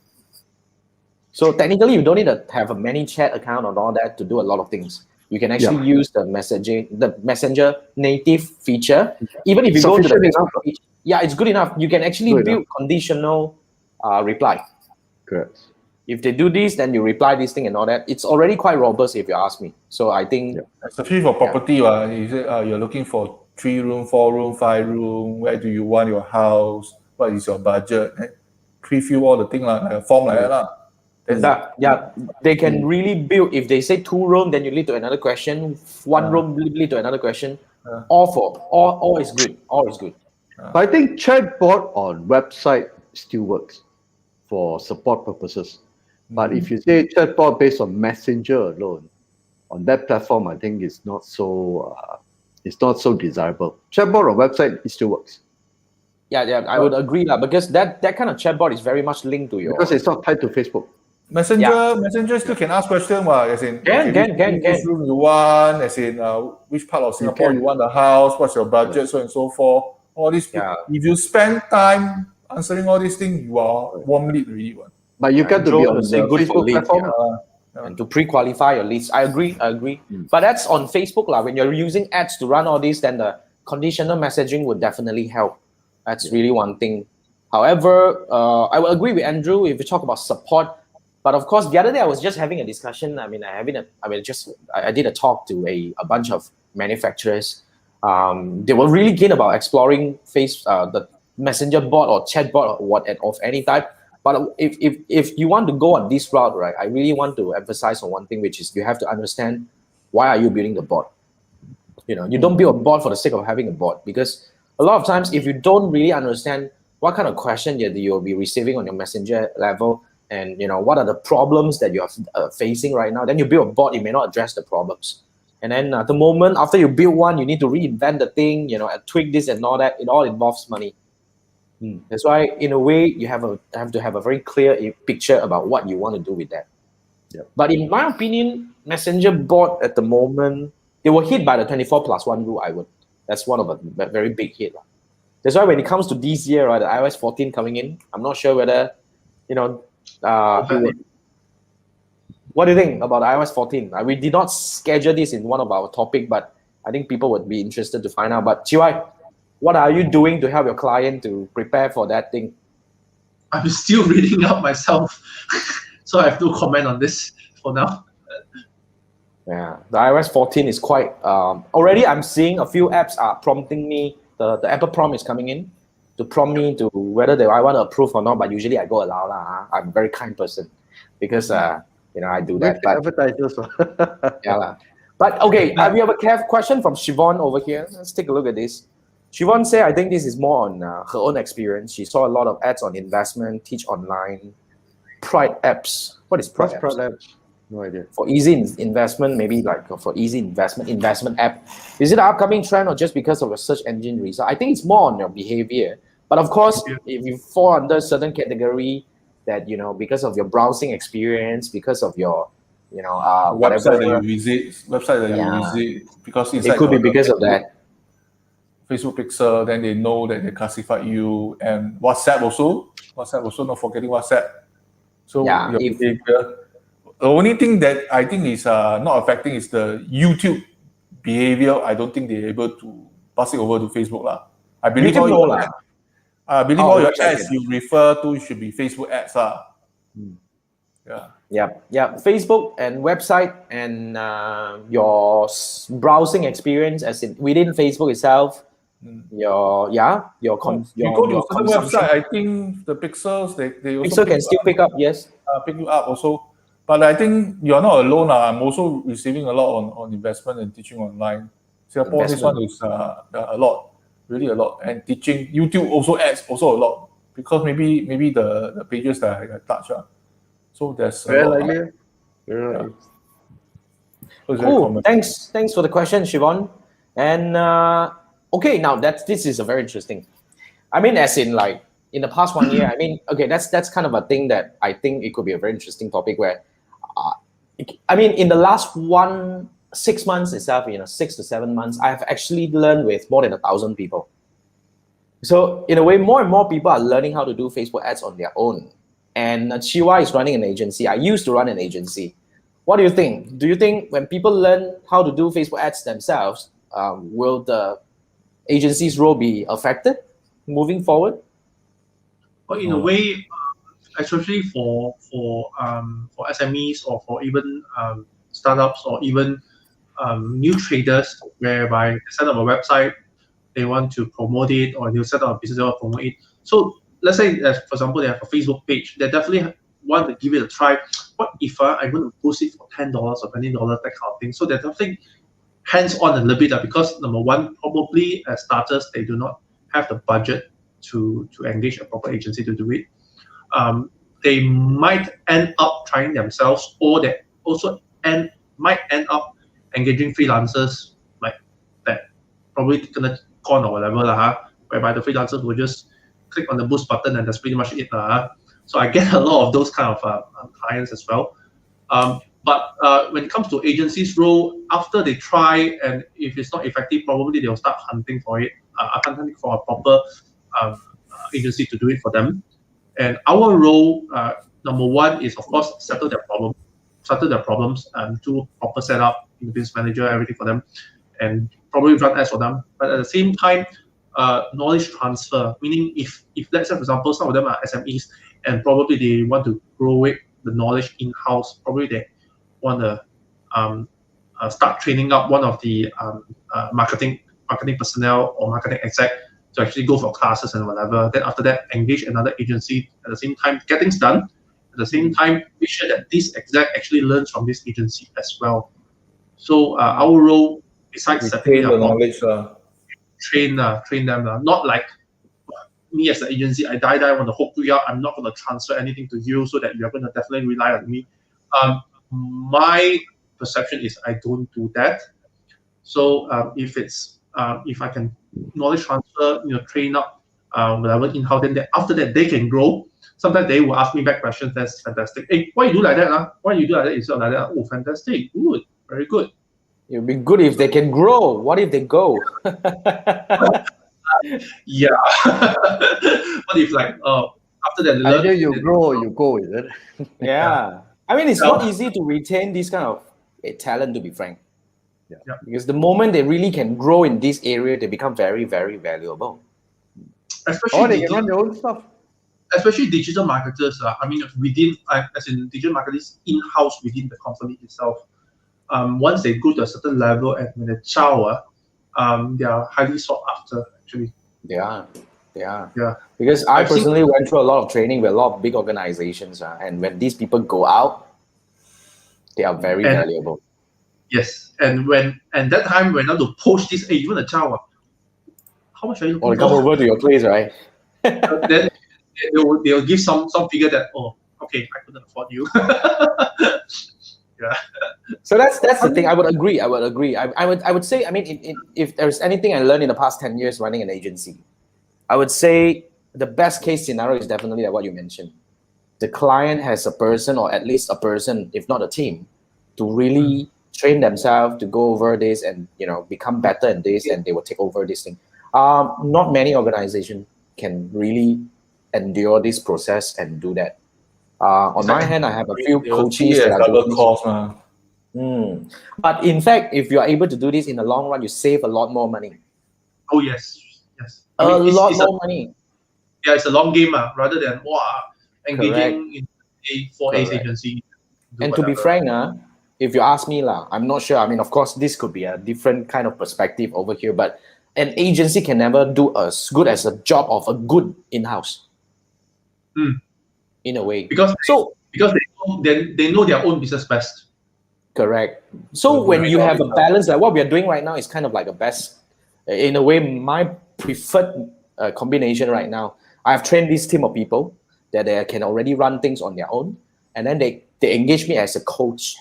So technically, you don't need to have a ManyChat account and all that to do a lot of things. You can actually use the Messenger native feature. Even if you go to the Facebook page, it's good enough. You can actually build conditional reply. Correct. If they do this, then you reply this thing and all that. It's already quite robust, if you ask me. So I think, especially for property, you say you're looking for 3 room, 4 room, 5 room. Where do you want your house? What is your budget? Pre-fill all the thing like a form like that. They can really build. If they say 2 room, then you lead to another question. 1 room lead to another question. All is good. All is good. But I think chatbot on website still works for support purposes. But if you say chatbot based on Messenger alone, on that platform, I think it's not so desirable. Chatbot on website, it still works. Yeah, I would agree because that kind of chatbot is very much linked to your. Because it's not tied to Facebook. Messenger still can ask questions. As in, which room you want, as in which part of Singapore you want the house, what's your budget, so and so forth. All this. If you spend time answering all these things, you are warm lead really. But you got to be on the Facebook platform. And to pre-qualify your leads. I agree. But that's on Facebook. When you're using ads to run all this, then the conditional messaging would definitely help. That's really one thing. However, I will agree with Andrew if we talk about support. But of course, the other day I was just having a discussion. I did a talk to a bunch of manufacturers. They were really keen about exploring the messenger bot or chat bot or of any type. But if you want to go on this route, right, I really want to emphasize on one thing, which is you have to understand why are you building the bot. You know, you don't build a bot for the sake of having a bot, because a lot of times if you don't really understand what kind of question you'll be receiving on your messenger level, and you know what are the problems that you're facing right now, then you build a bot, it may not address the problems. And then the moment after you build one, you need to reinvent the thing, you know, and tweak this and all that. It all involves money. That's why, in a way, you have to have a very clear picture about what you want to do with that. But in my opinion, messenger bot at the moment, they were hit by the 24+1 rule. That's one of a very big hit. That's why when it comes to this year, right, the iOS 14 coming in, I'm not sure whether you know, what do you think about iOS 14? We did not schedule this in one of our topic, but I think people would be interested to find out. But Chee, what are you doing to help your client to prepare for that thing? I'm still reading up myself, so I have no comment on this for now. Yeah, the iOS 14 is quite. Already, I'm seeing a few apps are prompting me. The Apple prompt is coming in to prompt me to whether I want to approve or not. But usually, I go allow lah. I'm a very kind person because I do that. But advertisers. yeah. But okay, we have a question from Siobhan over here. Let's take a look at this. Siobhan said, I think this is more on her own experience. She saw a lot of ads on investment, teach online, Pride apps. What is Pride apps? No idea. For easy investment, maybe like for easy investment app. Is it an upcoming trend or just because of a search engine result? I think it's more on your behavior. But of course, if you fall under a certain category that, because of your browsing experience, because of your, website that you visit, because it could be because of that. Facebook Pixel, then they know that they classified you, and WhatsApp also, not forgetting WhatsApp. So your behavior. The only thing that I think is not affecting is the YouTube behavior. I don't think they're able to pass it over to Facebook lah. I believe all your ads you refer to should be Facebook ads lah. Yeah. Facebook and website and your browsing experience, as in within Facebook itself. You go to some website. I think the pixels they also Pixel can still pick up. Yes, pick you up also. But I think you're not alone. I'm also receiving a lot on investment and teaching online. Singapore, this one is a lot, really a lot. And teaching, YouTube also adds also a lot because maybe the pages that I touch. So there's a lot. Yeah. Cool. Thanks for the question, Siobhan. And okay, now this is a very interesting. I mean, as in like in the past 1 year. I mean, okay, that's kind of a thing that I think it could be a very interesting topic where. I mean, in the last 6 months itself, 6 to 7 months, I have actually learned with more than 1,000 people. So in a way, more and more people are learning how to do Facebook ads on their own. And Chee is running an agency. I used to run an agency. What do you think? Do you think when people learn how to do Facebook ads themselves, will the agency's role be affected moving forward? Well, in a way, especially for SMEs or for even startups or even new traders, whereby they set up a website, they want to promote it, or they'll set up a business, they want to promote it. So let's say, for example, they have a Facebook page. They definitely want to give it a try. What if I'm going to post it for $10 or $20, that kind of thing? So they're definitely hands-on a little bit because number one, probably as starters, they do not have the budget to engage a proper agency to do it. They might end up trying themselves, or they also might end up engaging freelancers like that, probably gonna con or whatever whereby the freelancers will just click on the boost button and that's pretty much it So I get a lot of those kind of clients as well. But when it comes to agencies' role, after they try and if it's not effective, probably they'll start hunting for it, hunting for a proper agency to do it for them. And our role, number one, is of course settle their problems, do proper setup in the business manager, everything for them, and probably run ads for them. But at the same time, knowledge transfer, meaning if let's say, for example, some of them are SMEs and probably they want to grow the knowledge in-house, probably they want to start training up one of the marketing personnel or marketing exec to actually go for classes and whatever. Then after that, engage another agency at the same time, get things done. At the same time, make sure that this exec actually learns from this agency as well. So our role, besides setting the knowledge, train them. Not like me as the agency, I want to hook you up. I'm not going to transfer anything to you so that you're going to definitely rely on me. My perception is I don't do that. So if I can knowledge transfer, train up whatever in-house, then after that they can grow. Sometimes they will ask me back questions. That's fantastic. Hey, why you do like that? Why you do like that instead of like that? Oh, fantastic, good, very good. It'd be good if they can grow. What if they go? Yeah. What if like after that, they learn. Either you grow or you go, is it? Yeah. I mean, it's not easy to retain this kind of talent, to be frank. Yeah. Because the moment they really can grow in this area, they become very, very valuable. Especially Or they can run their own stuff. Especially digital marketers. I mean, as in digital marketers in-house within the company itself. Once they go to a certain level and when they chow, they are highly sought after, actually. They are. Yeah. Because I personally went through a lot of training with a lot of big organizations, and when these people go out, they are very valuable. Yes, and that time when I to post this, hey, you want a chow? How much are you looking Or come over to your place, right? Then they'll give some figure that, oh, okay, I couldn't afford you. Yeah. So that's the thing. I would agree. I would say. I mean, if there's anything I learned in the past 10 years running an agency, I would say the best case scenario is definitely like what you mentioned. The client has a person, or at least a person, if not a team, to really train themselves to go over this and become better in this, and they will take over this thing. Not many organizations can really endure this process and do that. On my hand, I have a few coaches that are doing this. But in fact, if you are able to do this in the long run, you save a lot more money. Oh yes. A lot more money. Yeah, it's a long game, rather than engaging in a 4A agency. And to be frank, if you ask me, I'm not sure. I mean, of course, this could be a different kind of perspective over here, but an agency can never do as good as a job of a good in-house. In a way. Because they know their own business best. Correct. So when you have a balance, like what we are doing right now is kind of like a best, in a way, my preferred combination right now. I've trained this team of people that they can already run things on their own, and then they engage me as a coach.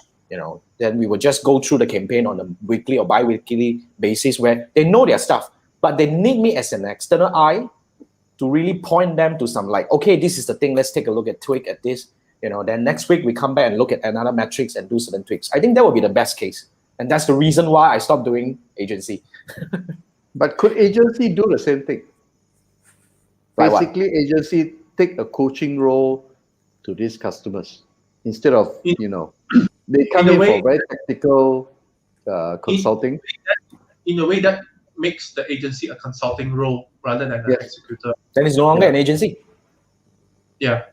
Then we will just go through the campaign on a weekly or bi-weekly basis where they know their stuff, but they need me as an external eye to really point them to some, like, okay, this is the thing, let's take a look at tweak at this, then next week we come back and look at another metrics and do certain tweaks. I think that would be the best case. And that's the reason why I stopped doing agency. But could agency do the same thing? Like basically, agency take a coaching role to these customers instead of, they come in for very technical consulting. In a way that makes the agency a consulting role rather than an executor. Then it's no longer an agency. Yeah.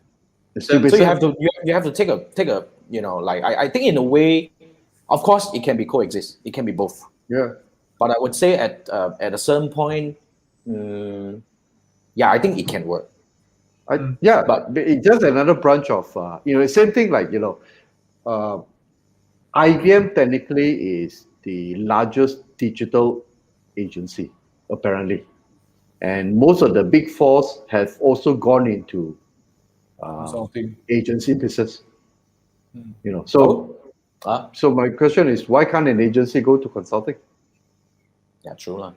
So you have to take a I think in a way, of course, it can be coexist. It can be both. Yeah. But I would say at a certain point, I think it can work. But it's just another branch of same thing like IBM technically is the largest digital agency apparently, and most of the big fours have also gone into agency business. So my question is, why can't an agency go to consulting? Yeah, true.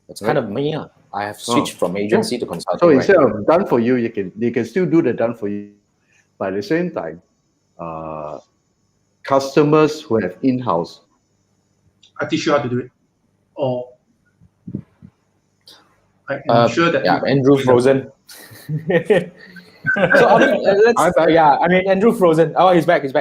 It's kind of me. I have switched from agency to consulting. So instead of done for you, they can still do the done for you. But at the same time, customers who have in-house, I teach you how to do it. Or I'm sure that Andrew Frozen. So Andrew Frozen. Oh, he's back. You're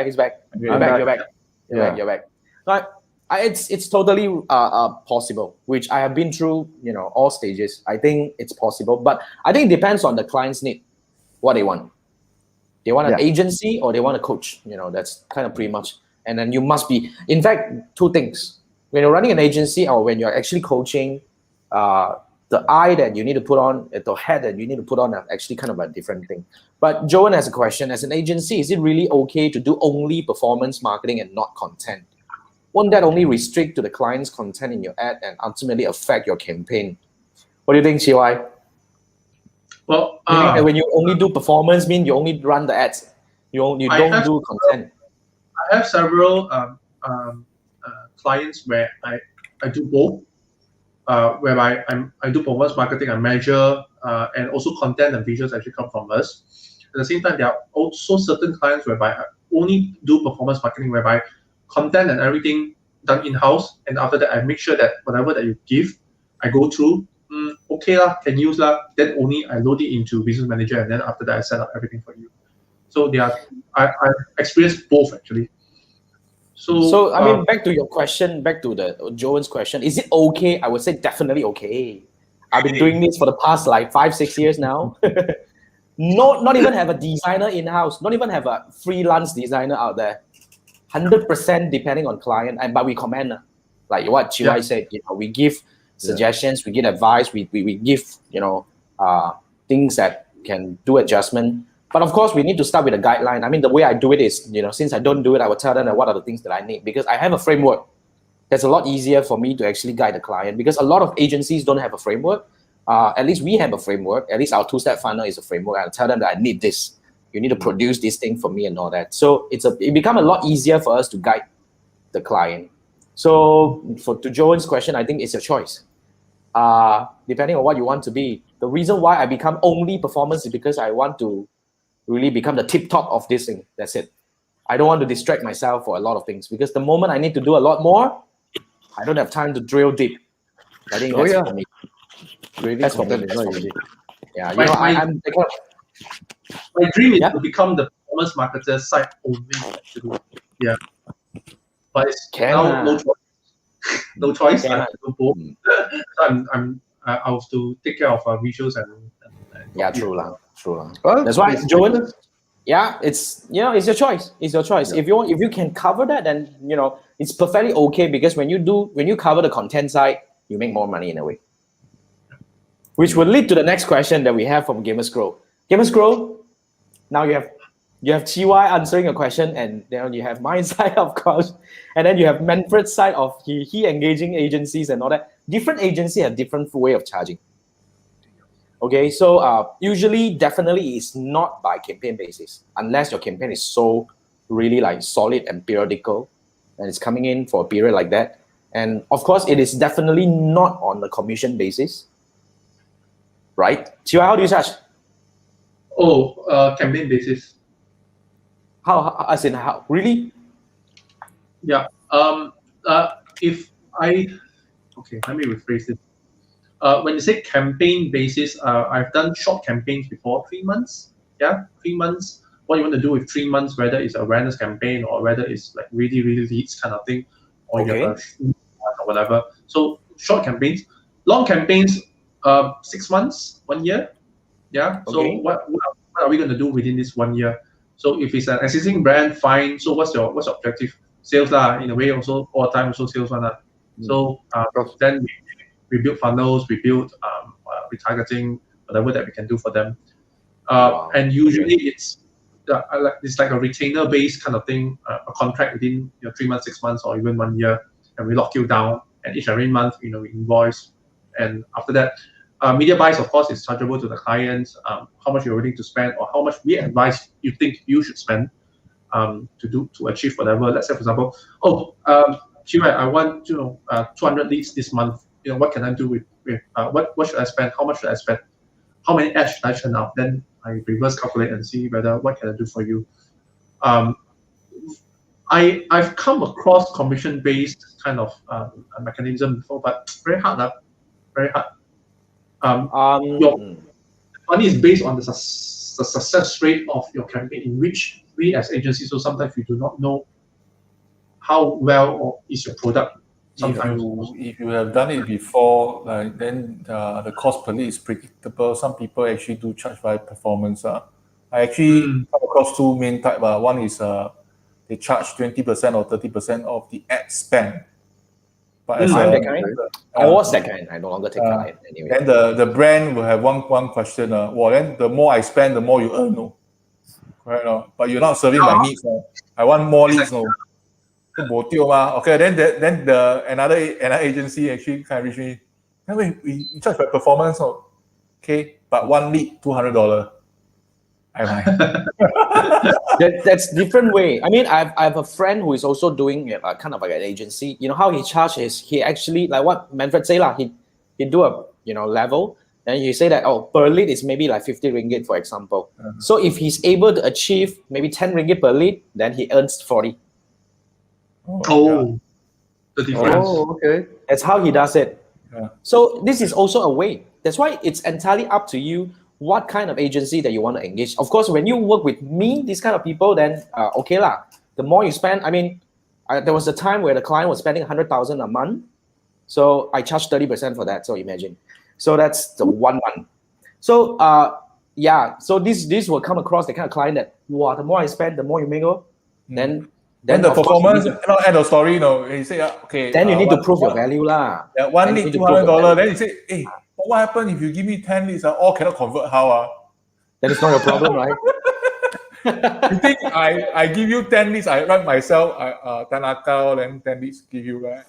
back. But it's totally possible, which I have been through, all stages. I think it's possible, but I think it depends on the client's need, what they want. They want an agency or they want a coach. That's kind of pretty much. And then you must be, in fact, two things. When you're running an agency or when you're actually coaching, the eye that you need to put on, the head that you need to put on are actually kind of a different thing. But Joan has a question. As an agency, is it really okay to do only performance marketing and not content? Won't that only restrict to the client's content in your ad and ultimately affect your campaign? What do you think, Chee? Well, when you only do performance, mean you only run the ads. You don't do content. I have several clients where I do both. Whereby I do performance marketing, I measure, and also content and visuals actually come from us. At the same time, there are also certain clients whereby I only do performance marketing, whereby content and everything done in-house, and after that I make sure that whatever that you give, I go through. okay lah, can use lah. Then only I load it into Business Manager, and then after that I set up everything for you. So I experienced both actually. So I mean, back to your question, back to the Joan's question, is it okay? I would say definitely okay. I've been doing this for the past like 5-6 years now. Not even have a designer in-house, not even have a freelance designer out there. 100% depending on client, but we comment, like what Chee said, we give suggestions, we give advice, we give, things that can do adjustment. But of course, we need to start with a guideline. I mean, the way I do it is, since I don't do it, I will tell them that what are the things that I need, because I have a framework. That's a lot easier for me to actually guide the client, because a lot of agencies don't have a framework. At least we have a framework. At least our two-step funnel is a framework. I'll tell them that I need this. You need to produce this thing for me and all that. So it become a lot easier for us to guide the client. So to Joan's question, I think it's a choice. Depending on what you want to be. The reason why I become only performance is because I want to really become the tip top of this thing. That's it. I don't want to distract myself for a lot of things, because the moment I need to do a lot more, I don't have time to drill deep. I think that's for me. Really, that's for me. That's for me. Yeah, I'm my dream is to become the performance marketer site only, actually. Yeah. But it's now no choice. No choice. I have to do both. So I have to take care of visuals and true lah. Well, that's why, Joan. Yeah, it's your choice. It's your choice. Yeah. If you can cover that, then it's perfectly okay, because when you cover the content side, you make more money in a way. Which will lead to the next question that we have from Gamers Grow. Gamers Grow, now you have Chee answering a question, and then you have my side, of course, and then you have Manfred's side of he engaging agencies and all that. Different agencies have different way of charging. Okay, so usually, definitely, it's not by campaign basis, unless your campaign is so really like solid and periodical, and it's coming in for a period like that. And of course, it is definitely not on the commission basis, right? Chee, how do you charge? Campaign basis. How? As in how? Really? Yeah. If I let me rephrase it. When you say campaign basis, I've done short campaigns before, 3 months. Yeah, 3 months. What you want to do with 3 months, whether it's awareness campaign or whether it's like really, really leads kind of thing, or you have or whatever. So short campaigns, long campaigns, 6 months, 1 year. Yeah. So what are we going to do within this 1 year? So if it's an existing brand, fine. So what's your objective? Sales lah, in a way, also all the time also sales one. So then we build funnels, we build retargeting, whatever that we can do for them. And usually it's like a retainer based kind of thing, a contract within 3 months, 6 months, or even 1 year, and we lock you down. And each and every month, we invoice. And after that, media buys, of course, is chargeable to the clients. How much you're willing to spend, or how much we advise you think you should spend to achieve whatever. Let's say, for example, Chee, I want 200 leads this month. What can I do with what should I spend? How much should I spend? How many ads should I churn out? Then I reverse calculate and see whether what can I do for you. I've come across commission-based kind of mechanism before, but very hard. Very hard. Your money is based on the success rate of your campaign, in which we as agencies, so sometimes we do not know how well is your product. Sometimes if you have done it before, then the cost per lead is predictable. Some people actually do charge by performance. I actually come across two main types. One is they charge 20% or 30% of the ad spend. But as I'm that kind. I was that kind. I no longer take client anyway. Then the brand will have one question. Then the more I spend, the more you earn. No, correct? No? But you're not serving my needs. No? I want more leads. No. Okay, then another agency actually kind of reached me. Wait, we charge by performance. Okay, but one lead $200. That's different way. I mean, I have a friend who is also doing kind of like an agency. How he charges? He actually, like what Manfred say lah. He do a level, and he say that per lead is maybe like 50 ringgit, for example. So if he's able to achieve maybe 10 ringgit per lead, then he earns 40. The difference. Okay. That's how he does it. Yeah. So this is also a way. that's why it's entirely up to you what kind of agency that you want to engage. Of course, when you work with me, these kind of people, then okay lah. The more you spend, I mean, there was a time where the client was spending 100,000 a month, so I charged 30% for that. So imagine, so that's the 1 month. So yeah, so this will come across the kind of client that, wow, the more I spend, the more you make. Then the performance, end of story, you know, you say, okay. Then you need to prove your value lah. Yeah, one lead, $200. Then you say, hey, what happened if you give me 10 leads? All cannot convert, how? Then it's not your problem, right? You think I give you 10 leads, I run myself, 10 account, then 10 leads give you, right?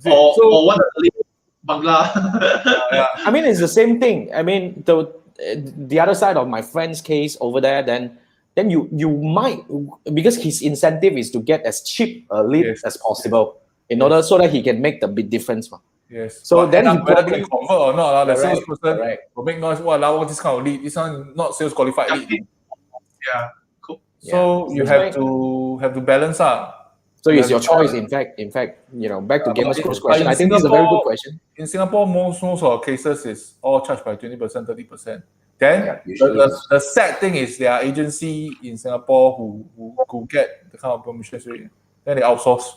Or what the Bangla. Yeah. I mean, it's the same thing. I mean, the other side of my friend's case over there, then you might, because his incentive is to get as cheap a lead as possible in order so that he can make the big difference. Yes. So but then he probably convert or not. The correct, salesperson will make noise. Wow, this kind of lead. This one not sales qualified lead. Yeah. Cool. So you have to balance out. So it's your choice. In fact, you know, back to Gamer's Crew's question. I think this is a very good question. In Singapore, most of our cases is all charged by 20%, 30%. Then the sad thing is there are agency in Singapore who get the kind of permissions rate. Then they outsource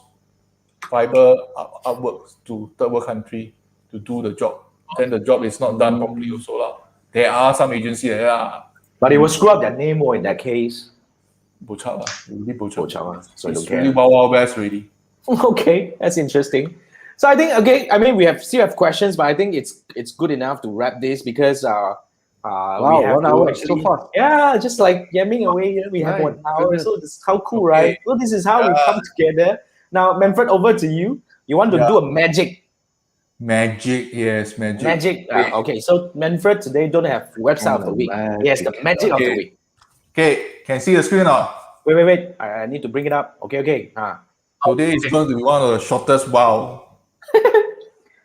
fiber upwards to third world country to do the job. Then the job is not done properly also. There are some agencies there. But it will screw up their name more in that case. Bochap, really bochap. So it's really wild west really. Okay, that's interesting. So I think, okay, I mean, we still have questions, but I think it's good enough to wrap this because wow, we have 1 hour actually, so fast. Yeah, just like yamming away. We have 1 hour, so this is how cool, right? So this is how we come together. Now, Manfred, over to you. You want to do a magic. Magic, yes, magic. Magic. Okay, so Manfred today don't have website of the week. Yes, the magic of the week. Okay, can you see the screen now? Wait. I need to bring it up. Okay. Today is going to be one of the shortest wow.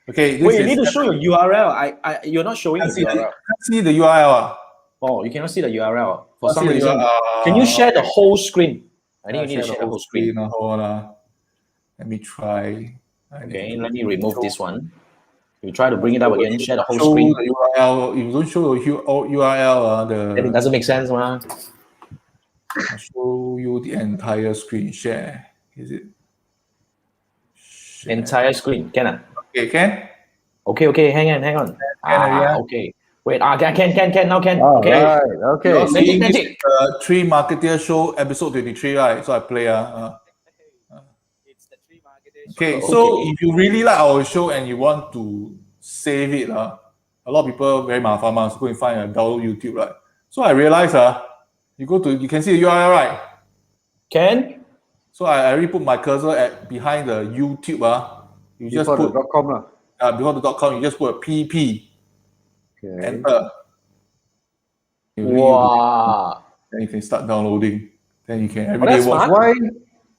Okay. Wait, you need to show your URL. You're not showing the URL. Can't see the URL. Oh, you cannot see the URL for some reason. Can you share the whole screen? I think you need to share the whole screen. Let me try. Okay, let me remove this one. You try to bring it up again. Share the whole screen. The URL. If you don't show the URL, then it doesn't make sense, man. I'll show you the entire screen. Share. Is it? Share. Entire screen. Can I? Okay, can? Okay. Hang on. Okay. Wait. Can now can. Oh, okay. Right. Okay. Magic. 3 Marketeer Show episode 23, right? So I play. It's the 3 Marketeer Show. Okay, so if you really like our show and you want to save it, a lot of people very mafama, so go and find a download YouTube, right? So I realized, you can see the URL, right? Can? So I already put my cursor behind the YouTube. You just Before put the .com. before the .com. You just put a PP. Okay. Enter. Wow. Then you can start downloading. Then you can every day watch.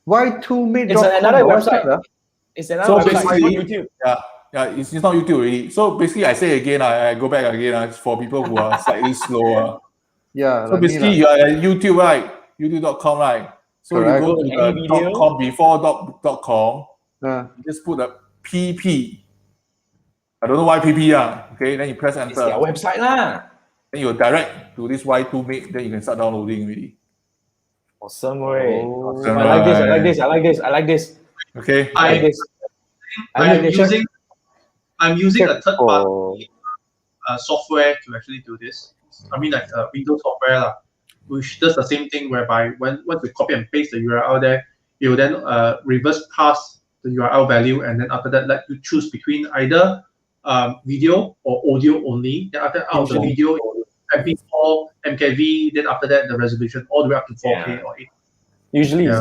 Why 2mate.com? It's another website. It's another website. Basically, YouTube. Yeah, it's not YouTube already. So basically, I say again, I go back again for people who are slightly slower. Yeah. So basically, you are at YouTube, right? YouTube.com, right? So Correct. you go to the .com before .com. You just put a PP. I don't know why PP. Okay, then you press enter. It's their website lah. Then you direct to this Y2Mate. Then you can start downloading already. Awesome way. Awesome, I like this. Okay. I'm using a third party software to actually do this. I mean, like Windows software, which does the same thing. Whereby once you copy and paste the URL there, it will then reverse pass the URL value, and then after that, let you choose between either video or audio only. Then after out of the video, MP4, MKV. Then after that, the resolution all the way up to 4K or 8. Usually is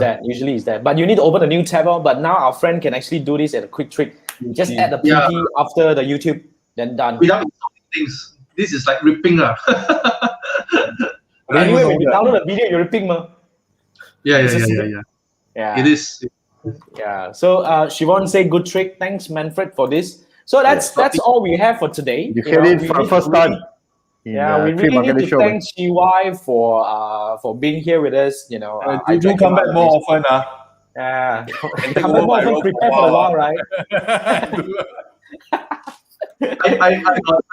that. But you need to open a new tab. But now our friend can actually do this at a quick trick. Just add the PP after the YouTube, then done. Without installing things. This is like ripping. Anyway, when you download a video, you're ripping. Yeah. It is. Yeah. So Siobhan say good trick. Thanks, Manfred, for this. So that's all we have for today. You heard it for the first time. Yeah, we really need to thank Chee for being here with us. You know, I do come back more often. Yeah, come back more often. Prepare for a while, right? I got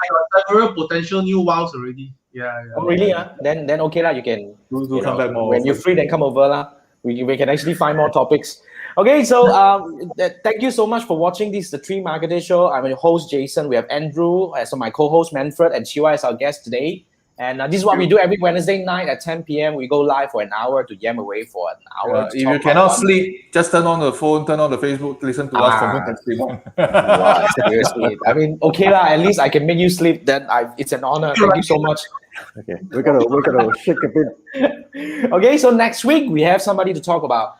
several potential new wows already. Yeah. Oh, really? Then okay lah. You can come back more when you're free. Then come over lah. We can actually find more topics. Okay, so thank you so much for watching. This is the Tree Marketer Show. I'm your host Jason. We have Andrew as my co-host, Manfred, and Chee as our guest today. And this is what we do every Wednesday night at 10 p.m. We go live for an hour to yam away for an hour. If you cannot sleep, just turn on the phone, turn on the Facebook, listen to us for the stream. Wow, seriously. I mean, okay lah. At least I can make you sleep. Then it's an honor. Thank you so much. Okay, we're gonna shake a bit. Okay, so next week we have somebody to talk about.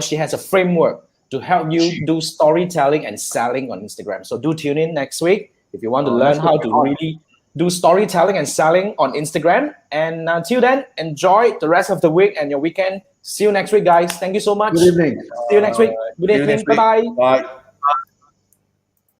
She has a framework to help you do storytelling and selling on Instagram. So do tune in next week if you want to learn how to really do storytelling and selling on Instagram. And until then, enjoy the rest of the week and your weekend. See you next week, guys. Thank you so much. Good evening. See you next week. Good evening. Bye-bye. Bye.